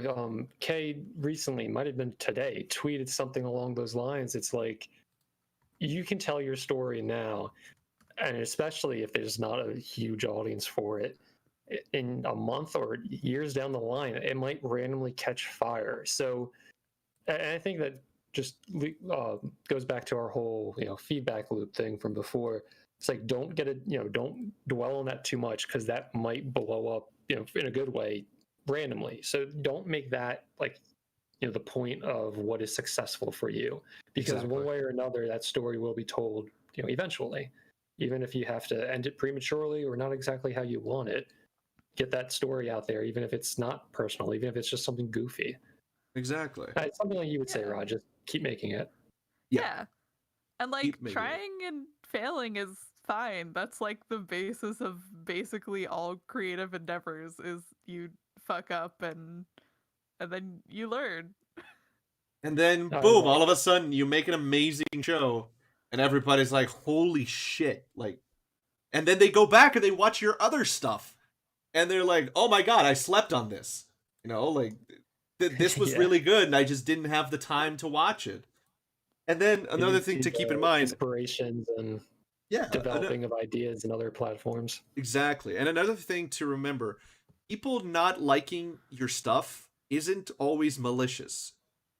S1: Kay recently, might have been today, tweeted something along those lines. It's like, you can tell your story now, and especially if there's not a huge audience for it, in a month or years down the line, it might randomly catch fire. So, and I think that just goes back to our whole feedback loop thing from before. It's like, don't get it, don't dwell on that too much, because that might blow up in a good way randomly. So don't make that like the point of what is successful for you, because
S3: Exactly.
S1: one way or another that story will be told eventually, even if you have to end it prematurely or not exactly how you want it. Get that story out there, even if it's not personal, even if it's just something goofy.
S3: Exactly.
S1: It's something like you would say, Rod, just keep making it.
S2: Yeah. And like
S3: Keep making it.
S2: trying and failing is fine. That's like the basis of basically all creative endeavors, is you fuck up and then you learn.
S3: And then
S1: I
S3: boom,
S1: like
S3: all of a sudden you make an amazing show and everybody's like, holy shit. Like, and then they go back and they watch your other stuff and they're like, oh my god, I slept on this. Like, this was
S1: Yeah.
S3: really good and I just didn't have the time to watch it. And then another thing to keep in mind,
S1: inspirations and
S3: yeah,
S1: developing of ideas and other platforms.
S3: exactly. And another thing to remember, people not liking your stuff isn't always malicious.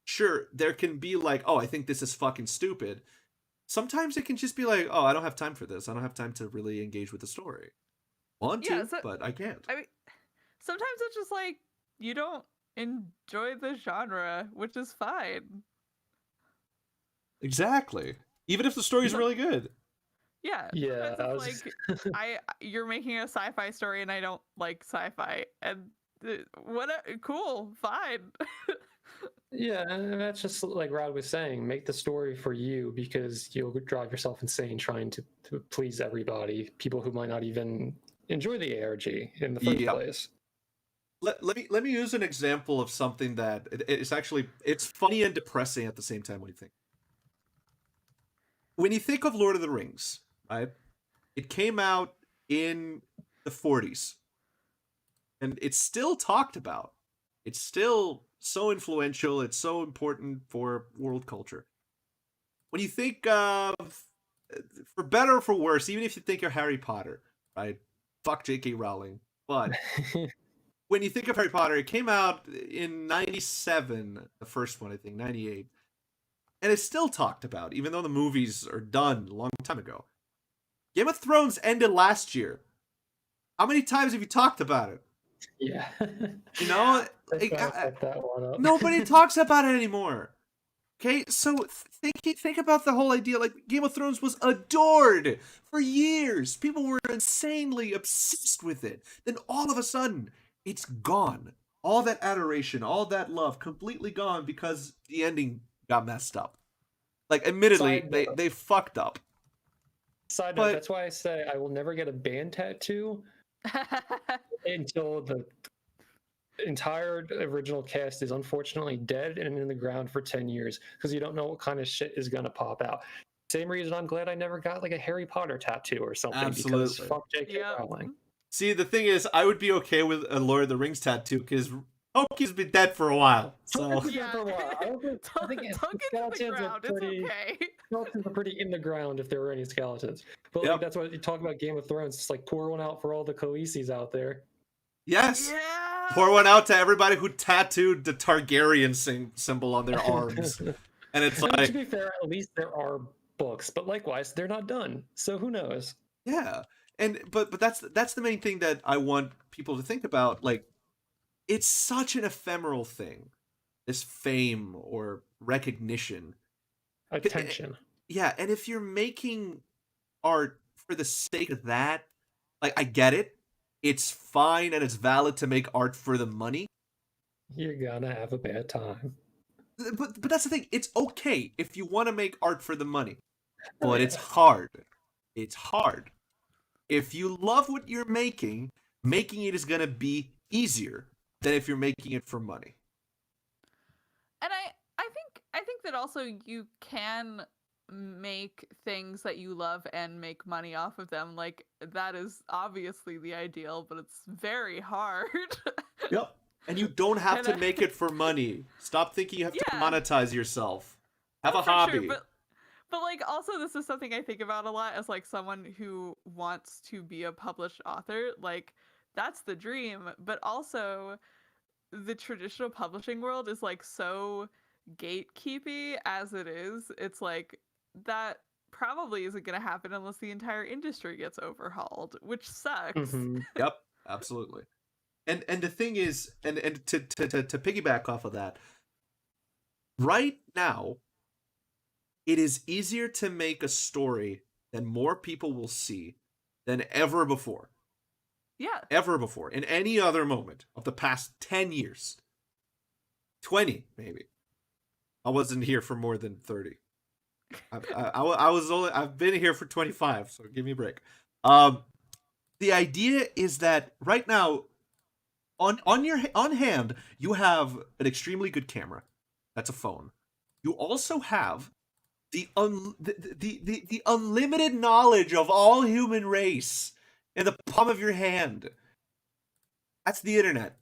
S3: Sure, there can be like, oh, I think this is fucking stupid. Sometimes it can just be like, oh, I don't have time for this. I don't have time to really engage with the story. Want to, but I can't.
S2: I mean, sometimes it's just like you don't enjoy the genre, which is fine.
S3: Exactly. Even if the story's really good.
S2: Yeah.
S1: Yeah,
S2: Sometimes it's like you're making a sci-fi story and I don't like sci-fi, and what? Cool, fine.
S1: Yeah, and that's just like Rod was saying, make the story for you, because you'll drive yourself insane trying to please everybody, people who might not even enjoy the ARG in the first place.
S3: Let me use an example of something that it's funny and depressing at the same time. When you think of Lord of the Rings, right? It came out in the 40s, and it's still talked about. It's still so influential. It's so important for world culture. When you think of, for better or for worse, even if you think of Harry Potter, right? Fuck J.K. Rowling. But when you think of Harry Potter, it came out in 97, the first one, I think, 98. And it's still talked about, even though the movies are done a long time ago. Game of Thrones ended last year. How many times have you talked about it?
S1: Yeah.
S3: That one up. Nobody talks about it anymore. Okay, so think about the whole idea. Like, Game of Thrones was adored for years. People were insanely obsessed with it. Then all of a sudden, it's gone. All that adoration, all that love, completely gone because the ending got messed up. Like, admittedly, they fucked up.
S1: Side note, that's why I say I will never get a band tattoo until the entire original cast is unfortunately dead and in the ground for 10 years, because you don't know what kind of shit is going to pop out. Same reason I'm glad I never got like a Harry Potter tattoo or something.
S3: Absolutely.
S1: Because fuck J.K. Rowling.
S3: See, the thing is, I would be okay with a Lord of the Rings tattoo because Tolkien's been dead for a while. So
S1: yeah, for a while. I think skeletons are pretty. Okay. Skeletons are pretty in the ground if there were any skeletons. But like, that's what you talk about Game of Thrones. It's like, pour one out for all the Khaleesi's out there.
S3: Yes. Yeah. Pour one out to everybody who tattooed the Targaryen symbol on their arms. And it's like,
S1: to be fair, at least there are books, but likewise, they're not done. So who knows?
S3: Yeah. And but that's the main thing that I want people to think about. Like, it's such an ephemeral thing, this fame or recognition,
S1: attention.
S3: Yeah, and if you're making art for the sake of that, like, I get it. It's fine and it's valid to make art for the money.
S1: You're gonna have a bad time.
S3: But that's the thing. It's okay if you want to make art for the money, but it's hard. It's hard. If you love what you're making it is gonna be easier than if you're making it for money.
S2: And I think that also you can make things that you love and make money off of them. Like, that is obviously the ideal, but it's very hard.
S3: Yep. And you don't have
S2: And
S3: to make it for money. Stop thinking you have to
S2: yeah,
S3: monetize yourself. Have a
S2: for
S3: hobby.
S2: sure. But like, also, this is something I think about a lot as like someone who wants to be a published author. Like, that's the dream. But also, the traditional publishing world is like so gatekeepy as it is. It's like that probably isn't going to happen unless the entire industry gets overhauled, which sucks.
S1: Hmm.
S3: Yep, absolutely. And the thing is, and to piggyback off of that, right now, it is easier to make a story that more people will see than ever before.
S2: Yeah.
S3: Ever before. In any other moment of the past 10 years. 20, maybe. I wasn't here for more than 30. I've been here for 25, so give me a break. The idea is that right now, on hand, you have an extremely good camera. That's a phone. You also have the unlimited knowledge of all human race in the palm of your hand. That's the internet.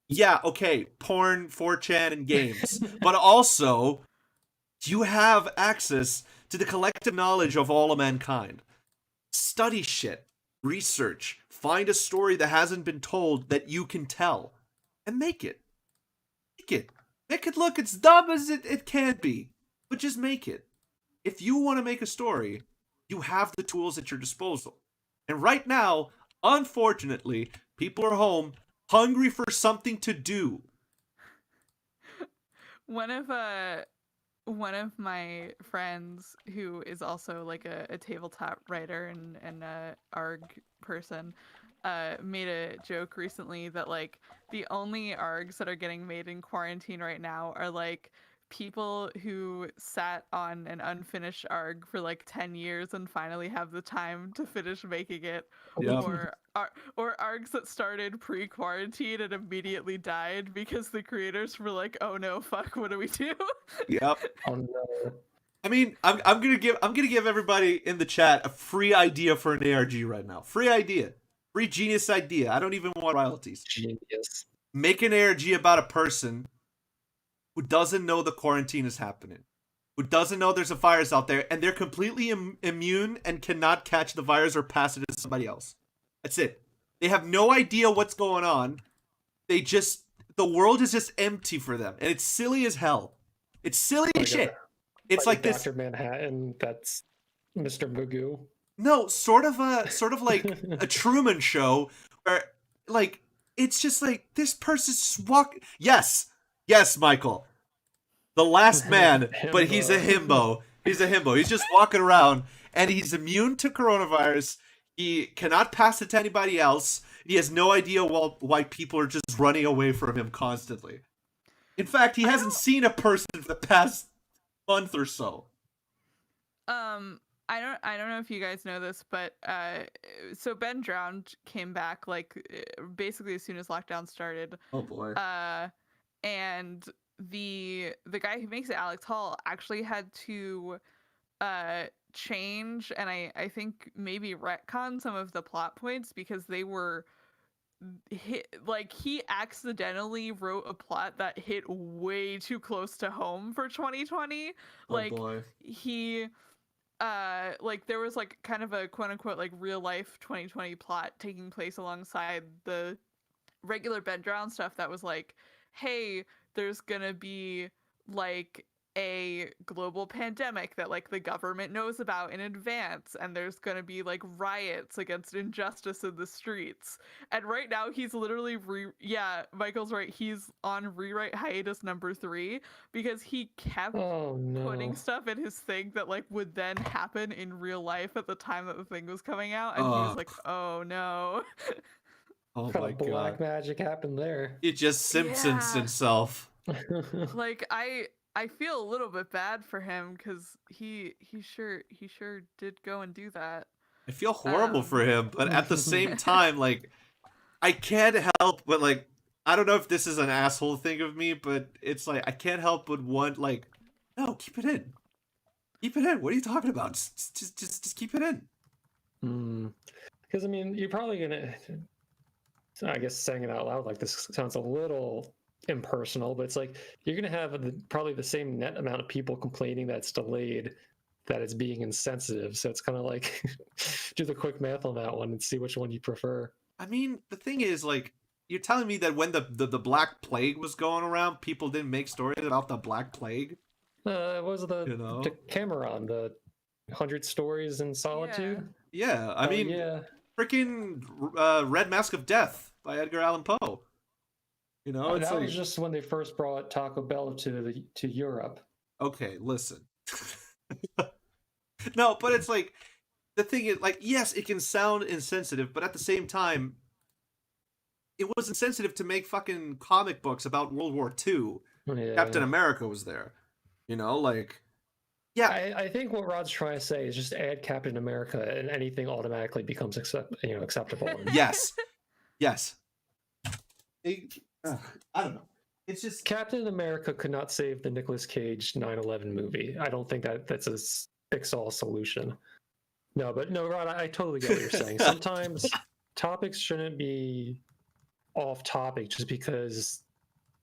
S3: Yeah, okay, porn, 4chan, and games. But also, you have access to the collective knowledge of all of mankind. Study shit. Research. Find a story that hasn't been told that you can tell. And make it. Make it. Make it look as dumb as it can be. But just make it. If you want to make a story, you have the tools at your disposal. And right now, unfortunately, people are home hungry for something to do.
S2: One of my friends who is also like a tabletop writer and a ARG person made a joke recently that like the only ARGs that are getting made in quarantine right now are like people who sat on an unfinished ARG for like 10 years and finally have the time to finish making it,
S3: Yep.
S2: or ARGs that started pre-quarantine and immediately died because the creators were like, oh no, fuck, what do we do?
S3: Yep.
S1: Oh no.
S3: I mean, I'm gonna give everybody in the chat a free idea for an ARG right now. Free idea. Free genius idea. I don't even want royalties.
S1: Genius.
S3: Make an ARG about a person who doesn't know the quarantine is happening, who doesn't know there's a virus out there, and they're completely immune and cannot catch the virus or pass it to somebody else. That's it. They have no idea what's going on. The world is just empty for them, and it's silly as hell. It's silly as shit. It's like this.
S1: Dr. Manhattan. That's Mr. Magoo.
S3: No, sort of like a Truman Show where, like, it's just like this person's just walking. Yes, Michael, the last man, but he's a himbo. He's a himbo. He's just walking around, and he's immune to coronavirus. He cannot pass it to anybody else. He has no idea why people are just running away from him constantly. In fact, he hasn't seen a person for the past month or so.
S2: I don't know if you guys know this, but so Ben Drowned came back like basically as soon as lockdown started.
S3: Oh boy.
S2: And the guy who makes it, Alex Hall, actually had to change and I think maybe retcon some of the plot points because they were he accidentally wrote a plot that hit way too close to home for 2020.
S3: Oh boy.
S2: He like there was like kind of a quote unquote like real life 2020 plot taking place alongside the regular Ben Drown stuff that was like, hey, there's gonna be like a global pandemic that like the government knows about in advance, and there's gonna be like riots against injustice in the streets. And right now he's literally Michael's right, he's on rewrite hiatus number 3 because he kept putting stuff in his thing that like would then happen in real life at the time that the thing was coming out, and he was like, oh no.
S3: Oh
S1: What
S3: my
S1: kind of black
S3: god.
S1: magic happened there?
S3: It just Simpsons himself.
S2: Like I feel a little bit bad for him because he sure did go and do that.
S3: I feel horrible for him, but at the same time, like, I can't help but like, I don't know if this is an asshole thing of me, but it's like I can't help but want like, no, keep it in. Keep it in. What are you talking about? Just keep it in.
S1: Because I mean, you're probably gonna. I guess saying it out loud like this sounds a little impersonal, but it's like you're gonna have probably the same net amount of people complaining that it's delayed, that it's being insensitive. So it's kind of like do the quick math on that one and see which one you prefer.
S3: I mean, the thing is, like, you're telling me that when the Black Plague was going around, people didn't make stories about the Black Plague?
S1: What was the Cameron, the 100 Stories in Solitude?
S3: Yeah, I mean,
S1: yeah.
S3: Freaking Red Mask of Death by Edgar Allan Poe. You know,
S1: that was just when they first brought Taco Bell to Europe.
S3: Okay, listen. No, but it's like, the thing is, like, yes, it can sound insensitive, but at the same time, it was insensitive to make fucking comic books about World War II.
S1: Yeah.
S3: Captain America was there. You know, like, yeah.
S1: I think what Rod's trying to say is just add Captain America and anything automatically becomes acceptable.
S3: Yes. Yes. I don't know. It's just
S1: Captain America could not save the Nicolas Cage 9/11 movie. I don't think that's a fix-all solution. No, Rod, I totally get what you're saying. Sometimes topics shouldn't be off topic just because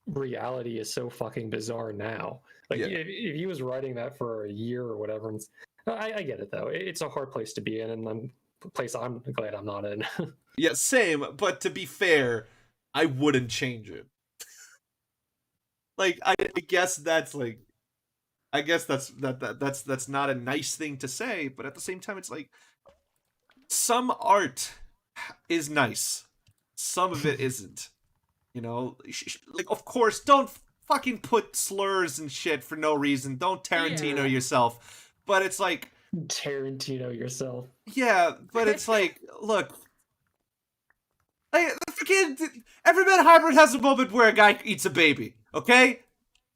S1: reality is so fucking bizarre now. Like, if he was writing that for a year or whatever, I get it though. It's a hard place to be in, and a place I'm glad I'm not in.
S3: Yeah, same. But to be fair, I wouldn't change it. Like, I guess that's like, that's not a nice thing to say, but at the same time, it's like, some art is nice, some of it isn't. You know, like, of course, don't fucking put slurs and shit for no reason. Don't Tarantino yourself. But it's like,
S1: Tarantino yourself.
S3: Yeah, but it's like, look, like, fucking every man hybrid has a moment where a guy eats a baby. Okay,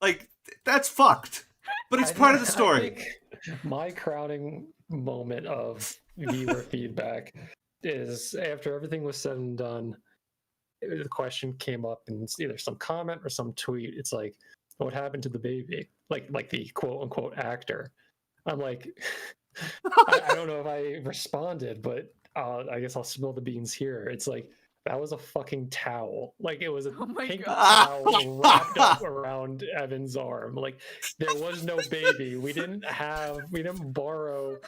S3: like, that's fucked. But it's part of the story.
S1: I think my crowning moment of viewer feedback is after everything was said and done. The question came up in either some comment or some tweet. It's like, what happened to the baby? Like the quote unquote actor. I'm like, I don't know if I responded, but I guess I'll spill the beans here. It's like, that was a fucking towel. Like, it was a pink towel wrapped up around Evan's arm. Like, there was no baby. We didn't borrow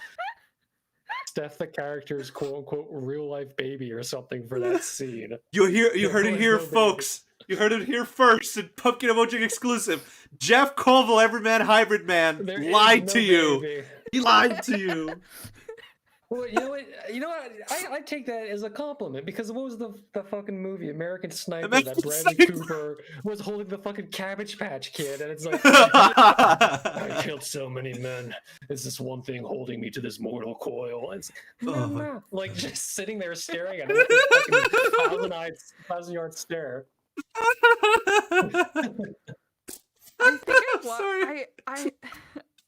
S1: Steph the character's quote unquote real life baby or something for that scene.
S3: You heard it here, folks. You heard it here first in Pumpkin Emoji exclusive. Jeff Koval, Everyman Hybrid Man, lied to you. He lied to you.
S1: Well, you know what? I take that as a compliment, because what was the fucking movie, American Sniper, that Bradley Cooper was holding the fucking Cabbage Patch Kid, and it's like, I killed so many men. It's this one thing holding me to this mortal coil. It's like just sitting there staring at him with this fucking thousand-yard stare.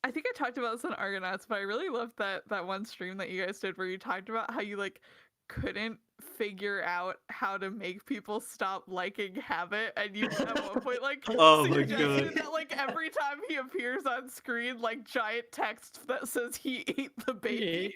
S2: I think I talked about this on ARGonauts, but I really loved that one stream that you guys did where you talked about how you like couldn't figure out how to make people stop liking Habit, and you at one point like suggested that like every time he appears on screen, like giant text that says he ate the baby.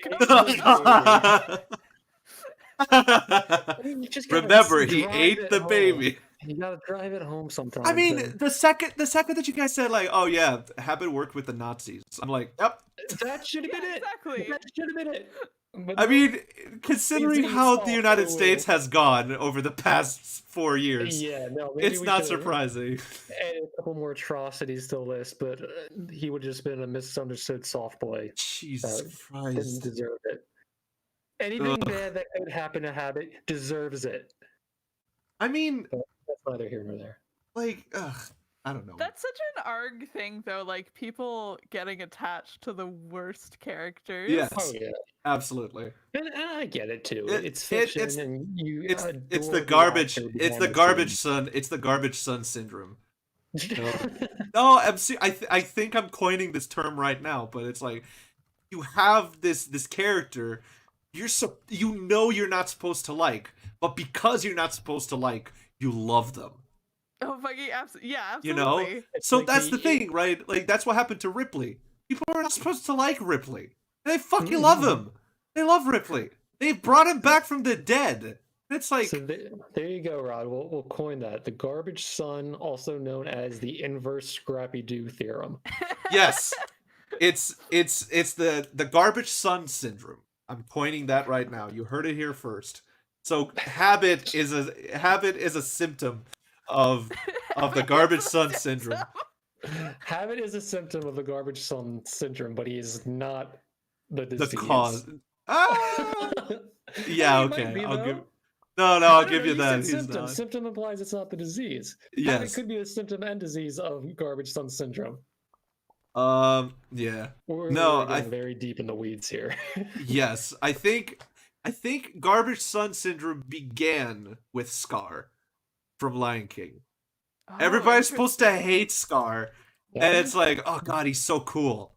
S3: Remember, he ate the baby.
S1: You gotta drive it home sometimes.
S3: I mean, the second that you guys said, like, oh yeah, Habit worked with the Nazis, I'm like, yep.
S1: That should have been it.
S2: Exactly.
S1: That should have been it. But
S3: I mean, considering how the United States has gone over the past 4 years, it's not surprising.
S1: Add a couple more atrocities to the list, but he would have just been a misunderstood soft boy.
S3: Jesus Christ.
S1: Didn't deserve it. Anything bad that could happen to Habit deserves it.
S3: I mean,
S1: but that's neither here nor there.
S3: Like, I don't know.
S2: That's such an ARG thing, though. Like, people getting attached to the worst characters.
S3: Yes. Oh yeah, absolutely.
S1: And I get it too. It's fiction, and you.
S3: It's the garbage. It's the garbage son. It's the garbage son syndrome. No, I think I'm coining this term right now, but it's like, you have this character. You're not supposed to like, but because you're not supposed to like, you love them.
S2: Oh, fucking absolutely.
S3: You know? So like that's the thing, right? Like, that's what happened to Ripley. People are not supposed to like Ripley. They fucking love him. They love Ripley. They brought him back from the dead. It's like,
S1: So there you go, Rod. We'll coin that. The garbage son, also known as the inverse Scrappy-Doo theorem.
S3: yes, it's the garbage son syndrome. I'm coining that right now. You heard it here first. So habit is a symptom of the garbage son syndrome.
S1: Habit is a symptom of the garbage son syndrome, but he is not the disease.
S3: The cause. Ah! Yeah,
S1: He
S3: okay.
S1: might be,
S3: I'll
S1: though.
S3: give. No, I'll give
S1: No,
S3: you that.
S1: said
S3: He's
S1: symptom.
S3: not.
S1: Symptom implies it's not the disease.
S3: Yes.
S1: Habit could be a symptom and disease of garbage son syndrome.
S3: Yeah.
S1: We're
S3: No,
S1: getting very deep in the weeds here.
S3: Yes, I think garbage son syndrome began with Scar from Lion King.
S2: Oh,
S3: Everybody's supposed to
S2: interesting.
S3: hate Scar,
S1: Yeah.
S3: and it's like, oh god, he's so cool.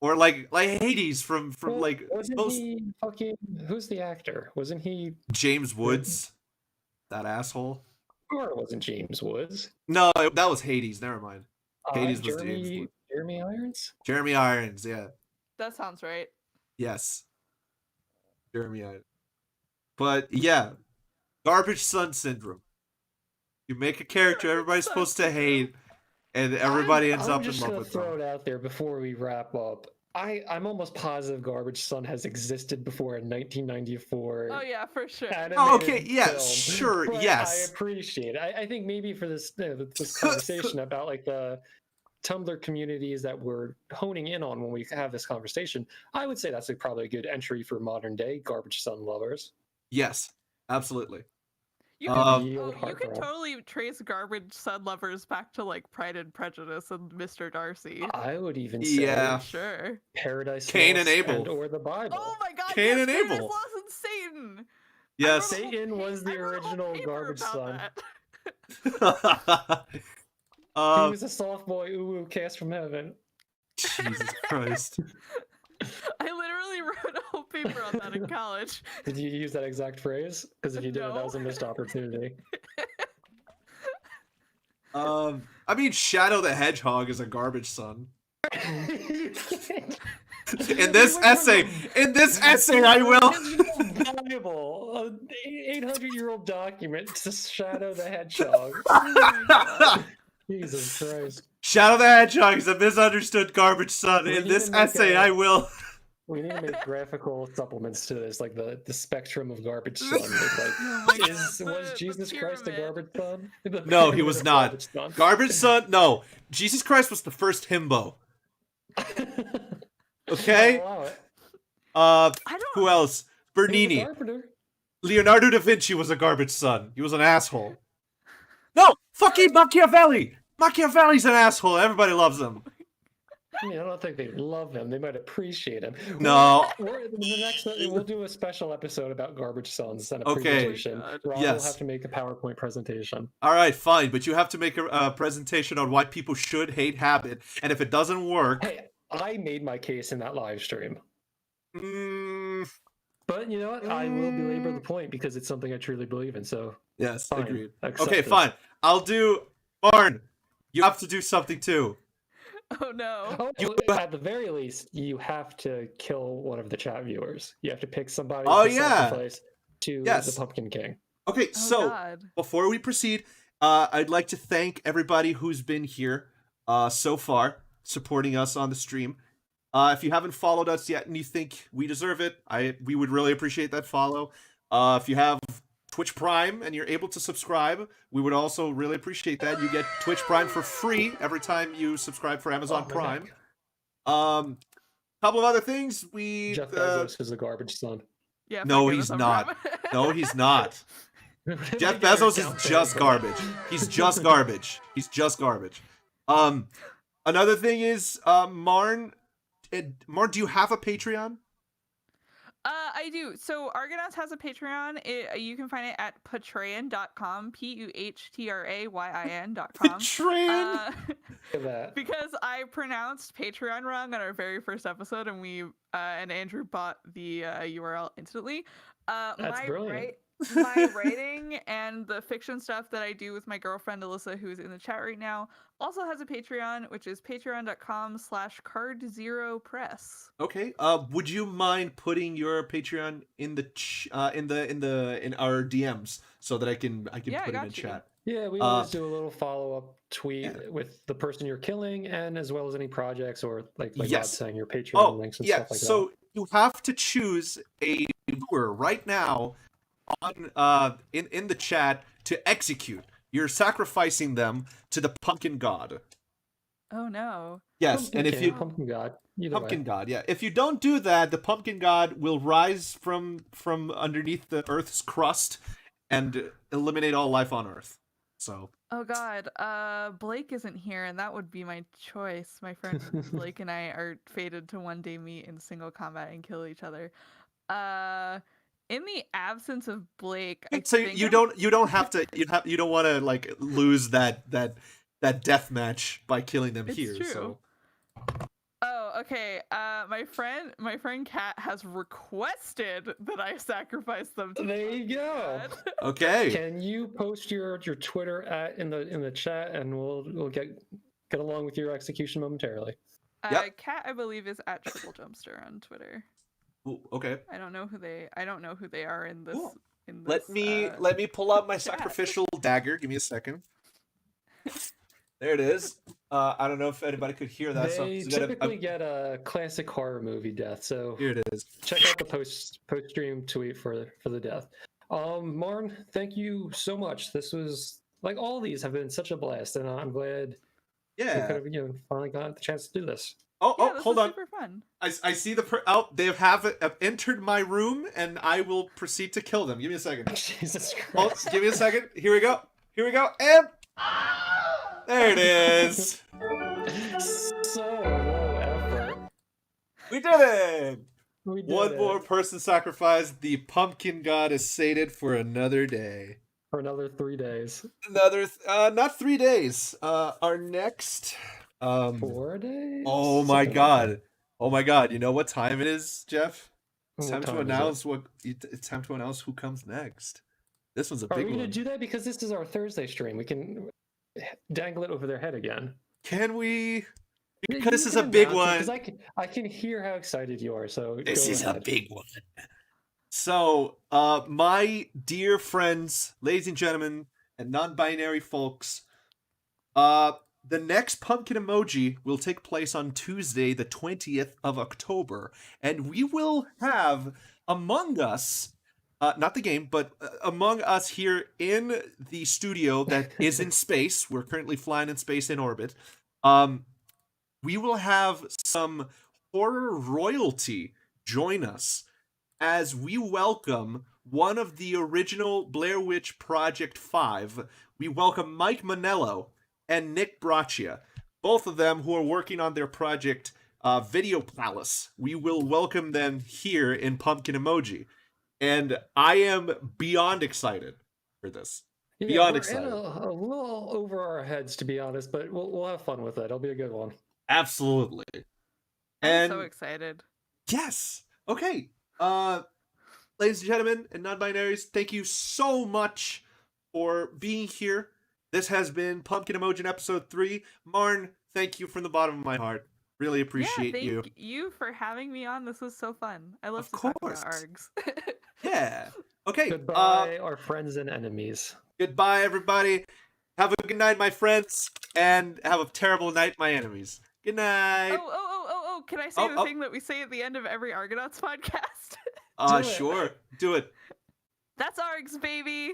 S3: Or like Hades from
S1: Well,
S3: like
S1: wasn't
S3: most
S1: he fucking? Who's the actor? Wasn't he?
S3: James Woods, that asshole.
S1: Or it wasn't James Woods?
S3: No, that was Hades. Never mind. Hades was James Woods.
S1: Jeremy Irons.
S3: Jeremy Irons, yeah.
S2: That sounds right.
S3: Yes. Jeremy Irons. But yeah, garbage son syndrome. You make a character everybody's supposed to hate, and everybody ends
S1: I'm
S3: up in
S1: just
S3: love
S1: gonna
S3: with
S1: throw
S3: them.
S1: it out there before we wrap up. I'm almost positive Garbage Son has existed before a 1994
S2: Oh yeah, for sure.
S1: animated
S3: Oh, okay, yeah,
S1: film,
S3: sure,
S1: but
S3: yes.
S1: I appreciate it. I think maybe for this conversation about like the Tumblr communities that we're honing in on when we have this conversation, I would say that's like probably a good entry for modern day Garbage Son lovers.
S3: Yes, absolutely.
S2: You
S1: The old
S2: you can
S1: heartthrob.
S2: totally trace garbage son lovers back to like Pride and Prejudice and Mr. Darcy.
S1: I would even say
S3: Yeah.
S2: Sure.
S1: Paradise
S3: Cain
S1: Lost
S3: and Abel.
S1: or the Bible.
S2: Oh my god,
S3: Cain
S2: yes,
S3: and
S2: Paradise
S3: Abel.
S2: Lost and Satan.
S3: Yes.
S2: I wrote a whole
S1: Satan was the
S2: I wrote a whole
S1: original
S2: paper
S1: Garbage
S2: about
S1: Son.
S2: that.
S1: He
S3: um,
S1: was a soft boy ooh cast from heaven.
S3: Jesus Christ.
S2: I literally wrote a whole paper on that in college.
S1: Did you use that exact phrase? Because if you didn't, that was a
S2: No.
S1: missed opportunity.
S3: I mean, Shadow the Hedgehog is a garbage son. In this essay, I will.
S1: Valuable, an 800-year-old document to Shadow the Hedgehog. Jesus Christ.
S3: Shadow the Hedgehog is a misunderstood garbage son.
S1: We
S3: In
S1: need
S3: this
S1: to make
S3: essay, I will.
S1: We need to make graphical supplements to this, like the spectrum of garbage son. It's like,
S2: my
S1: was
S2: God,
S1: Jesus
S2: the
S1: Christ a
S2: pyramid.
S1: garbage son? The
S3: No, he
S1: pyramid
S3: was
S1: of
S3: not.
S1: garbage son.
S3: Garbage son? No. Jesus Christ was the first himbo. Okay?
S1: I'll allow it.
S2: I don't
S3: Who else?
S1: He was a
S3: Bernini.
S1: carpenter.
S3: Leonardo da Vinci was a garbage son. He was an asshole. No! Fucking Machiavelli! Machiavelli's an asshole. Everybody loves him.
S1: I mean, I don't think they love him. They might appreciate him.
S3: No.
S1: We'll do a special episode about garbage sons and a
S3: Okay.
S1: presentation.
S2: Oh my God.
S1: Rob
S3: Yes.
S1: will have to make a PowerPoint presentation.
S3: Alright, fine. But you have to make a presentation on why people should hate Habit. And if it doesn't work...
S1: Hey, I made my case in that live stream.
S3: Mm,
S1: But you know what? I will belabor the point because it's something I truly believe in. So
S3: yes,
S1: fine.
S3: agreed.
S1: Accept
S3: Okay,
S1: it.
S3: fine. I'll do... Marn, you have to do something too.
S2: Oh no.
S1: Oh,
S3: You-
S1: at the very least, you have to kill one of the chat viewers. You have to pick somebody
S3: Oh,
S1: to
S3: yeah.
S1: sacrifice to
S3: Yes.
S1: the Pumpkin King.
S3: Okay,
S2: Oh
S3: so...
S2: god.
S3: Before we proceed, I'd like to thank everybody who's been here so far, supporting us on the stream. If you haven't followed us yet and you think we deserve it, we would really appreciate that follow. If you have Twitch Prime and you're able to subscribe, we would also really appreciate that. You get Twitch Prime for free every time you subscribe for Amazon
S1: Oh my
S3: Prime.
S1: God.
S3: Couple of other things. We
S1: Jeff Bezos is a garbage son.
S2: Yeah.
S3: No,
S2: fuck
S3: he's
S2: Amazon
S3: not.
S2: Prime.
S3: No, he's not. Jeff
S1: Make your
S3: Bezos
S1: account
S3: is just
S1: payable.
S3: garbage. He's just garbage. He's just garbage. Another thing is, Marn, do you have a Patreon?
S2: I do. So Argonauts has a Patreon. You can find it at patreon.com, PUHTRAYIN.com.
S3: Patreon.
S1: Look at that.
S2: Because I pronounced Patreon wrong on our very first episode, and we and Andrew bought the URL instantly.
S1: That's
S2: My
S1: brilliant.
S2: right my writing and the fiction stuff that I do with my girlfriend Alyssa, who is in the chat right now, also has a Patreon, which is patreon.com/card0press.
S3: Okay. Would you mind putting your Patreon in the in our DMs so that I can
S2: Yeah, I
S3: put it in
S2: got you.
S3: chat?
S1: Yeah, we always do a little follow-up tweet with the person you're killing, and as well as any projects or like Rod
S3: Yes.
S1: saying your Patreon
S3: Oh,
S1: links and
S3: yeah.
S1: stuff like
S3: So you have to choose a viewer right now on in the chat to execute. You're sacrificing them to the pumpkin god.
S2: Oh no.
S3: Yes,
S1: Pumpkin
S3: and if
S1: King,
S3: you
S1: Pumpkin God, either
S3: pumpkin
S1: way.
S3: god, yeah. If you don't do that, the pumpkin god will rise from underneath the Earth's crust and eliminate all life on Earth. So
S2: Oh god. Blake isn't here, and that would be my choice. My friend Blake and I are fated to one day meet in single combat and kill each other. In the absence of Blake, I
S3: so
S2: think
S3: you don't have to you don't want to like lose that death match by killing them
S2: It's
S3: here.
S2: true.
S3: So
S2: Oh, okay. My friend Kat has requested that I sacrifice them to
S1: There you
S2: Pumpkin
S1: go.
S2: God.
S3: okay.
S1: Can you post your Twitter in the chat, and we'll get along with your execution momentarily.
S3: Yep.
S2: Kat, I believe, is at Triple Jumpster on Twitter.
S3: Ooh, okay.
S2: I don't know who they are in this.
S3: Cool.
S2: In this
S3: Let me pull out my
S2: chat.
S3: sacrificial dagger. Give me a second. There it is. I don't know if anybody could hear that.
S1: They
S3: so
S1: typically get a classic horror movie death, so
S3: here it is.
S1: check out the post stream tweet for the death. Marn, thank you so much. This was like all these have been such a blast, and I'm glad we
S3: Yeah.
S1: could have finally got the chance to do this.
S2: This
S3: Hold
S2: was
S3: on.
S2: Super fun.
S3: I see they have entered my room, and I will proceed to kill them. Give me a second.
S1: Jesus
S3: Oh,
S1: Christ!
S3: give me a second. Here we go, and there it is.
S1: So low effort.
S3: We did it.
S1: We did
S3: One
S1: it.
S3: more person sacrificed. The pumpkin god is sated for another day.
S1: For another 3 days.
S3: Another, not 3 days. Our next,
S1: 4 days.
S3: Oh my
S1: Something like
S3: god! Oh my god! You know what time it is, Jeff? It's
S1: What
S3: time to
S1: time is it?
S3: announce It's time to announce who comes next. This one's a
S1: Are
S3: big
S1: we gonna
S3: one.
S1: do that because this is our Thursday stream? We can dangle it over their head again.
S3: Can we?
S1: Yeah,
S3: Because this
S1: you
S3: is a
S1: can
S3: big
S1: announce it,
S3: one.
S1: 'cause I can hear how excited you are. So
S3: This
S1: go
S3: is
S1: ahead.
S3: a big one. So, my dear friends, ladies and gentlemen, and non-binary folks, the next pumpkin emoji will take place on Tuesday, the 20th of October, and we will have among us, not the game, but among us here in the studio that is in space. We're currently flying in space in orbit. We will have some horror royalty join us as we welcome one of the original Blair Witch Project 5. We welcome Mike Manello and Nick Braccia, both of them who are working on their project Video Palace. We will welcome them here in Pumpkin Emoji. And I am beyond excited for this.
S1: Yeah,
S3: Beyond
S1: we're
S3: excited.
S1: in a little over our heads, to be honest, but we'll have fun with it. It'll be a good one.
S3: Absolutely.
S2: I'm
S3: And
S2: so excited.
S3: yes. Okay. Ladies and gentlemen and non-binaries, thank you so much for being here. This has been Pumpkin Emoji episode 3. Marn, thank you from the bottom of my heart. Really appreciate you.
S2: Thank you for having me on. This was so fun. I love
S3: Of
S2: to talk
S3: course.
S2: about ARGs.
S3: Yeah. Okay.
S1: Goodbye, our friends and enemies.
S3: Goodbye, everybody. Have a good night, my friends, and have a terrible night, my enemies. Good night.
S2: Oh, can I say the thing that we say at the end of every Argonauts podcast?
S1: Do it.
S3: Sure. Do it.
S2: That's ARGs, baby.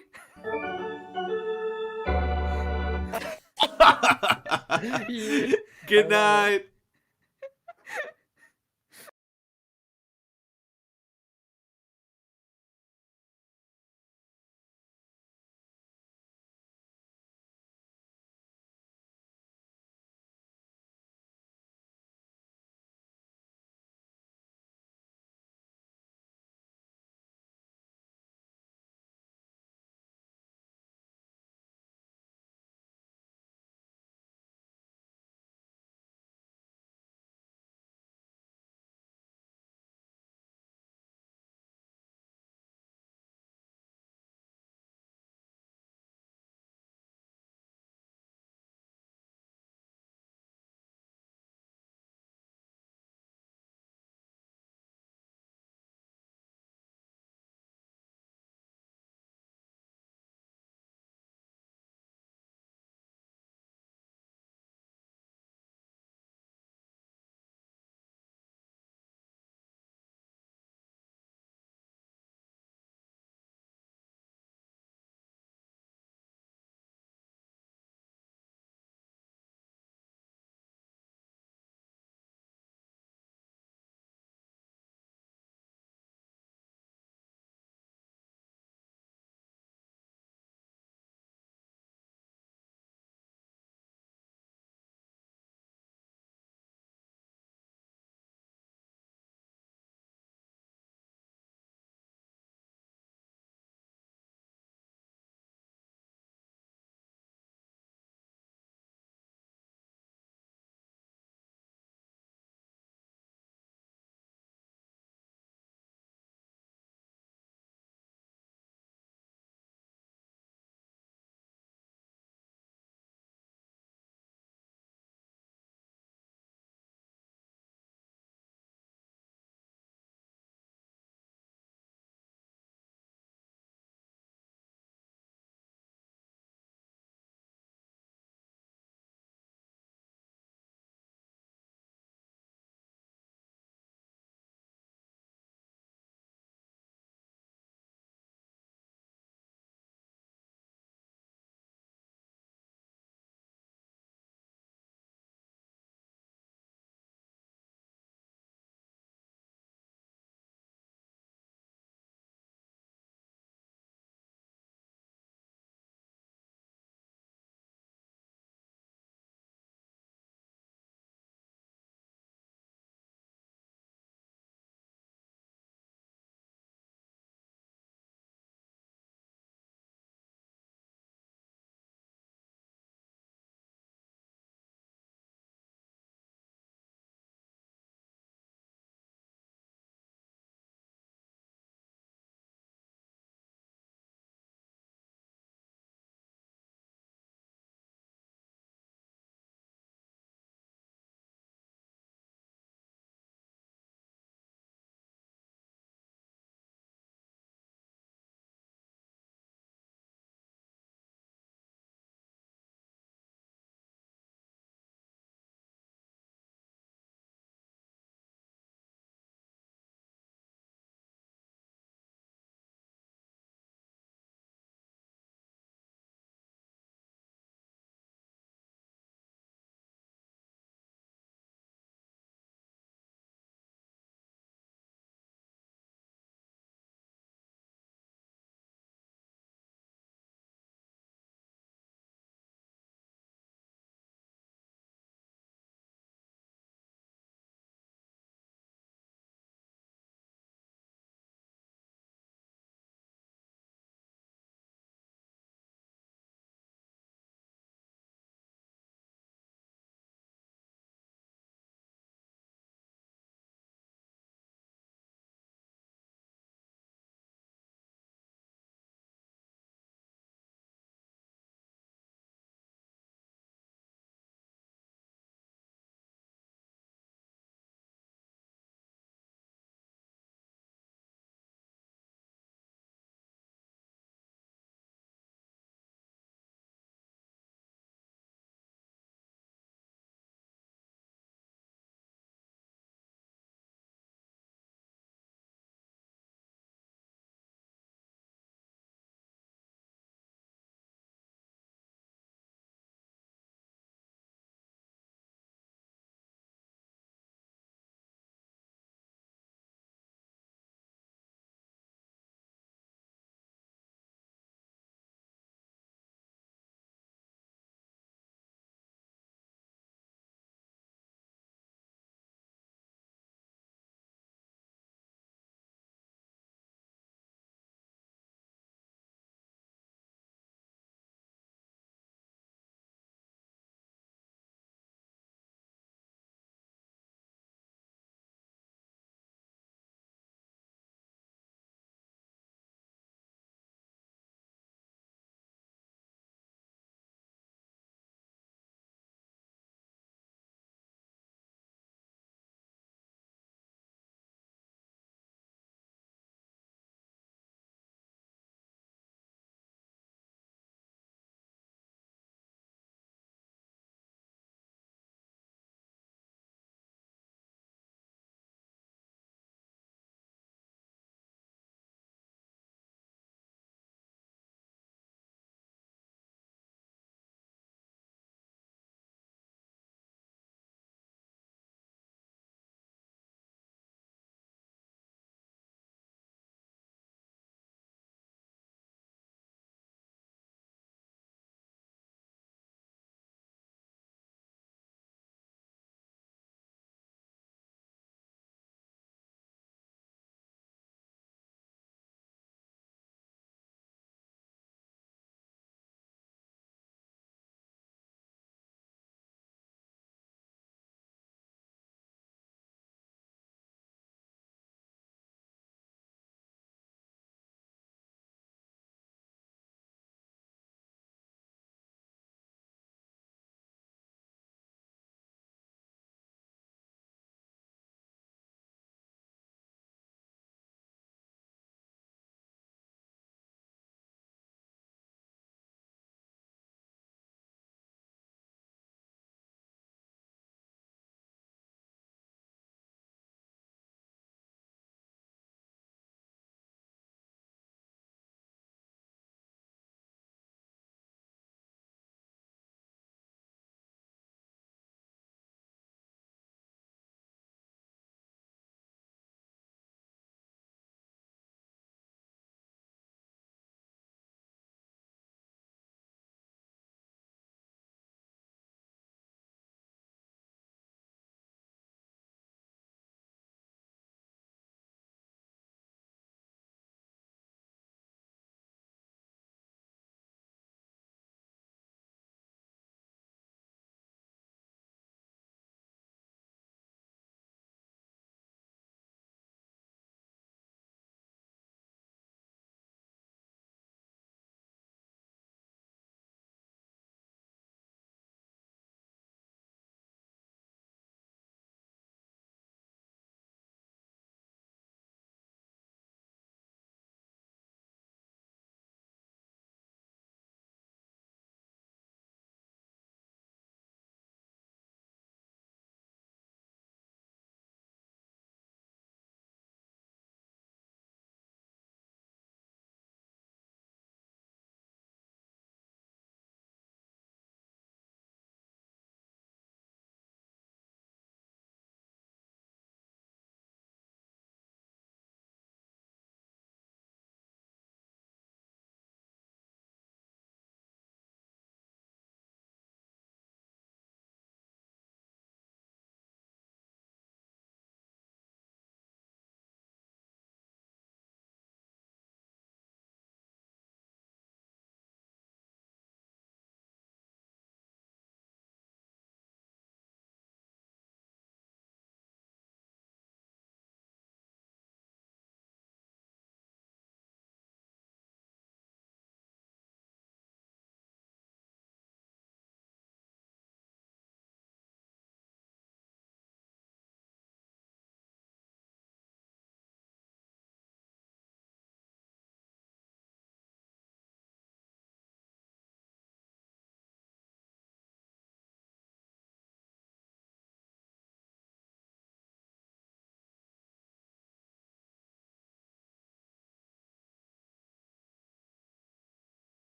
S1: Yeah.
S3: Good
S1: I love
S3: night.
S1: it.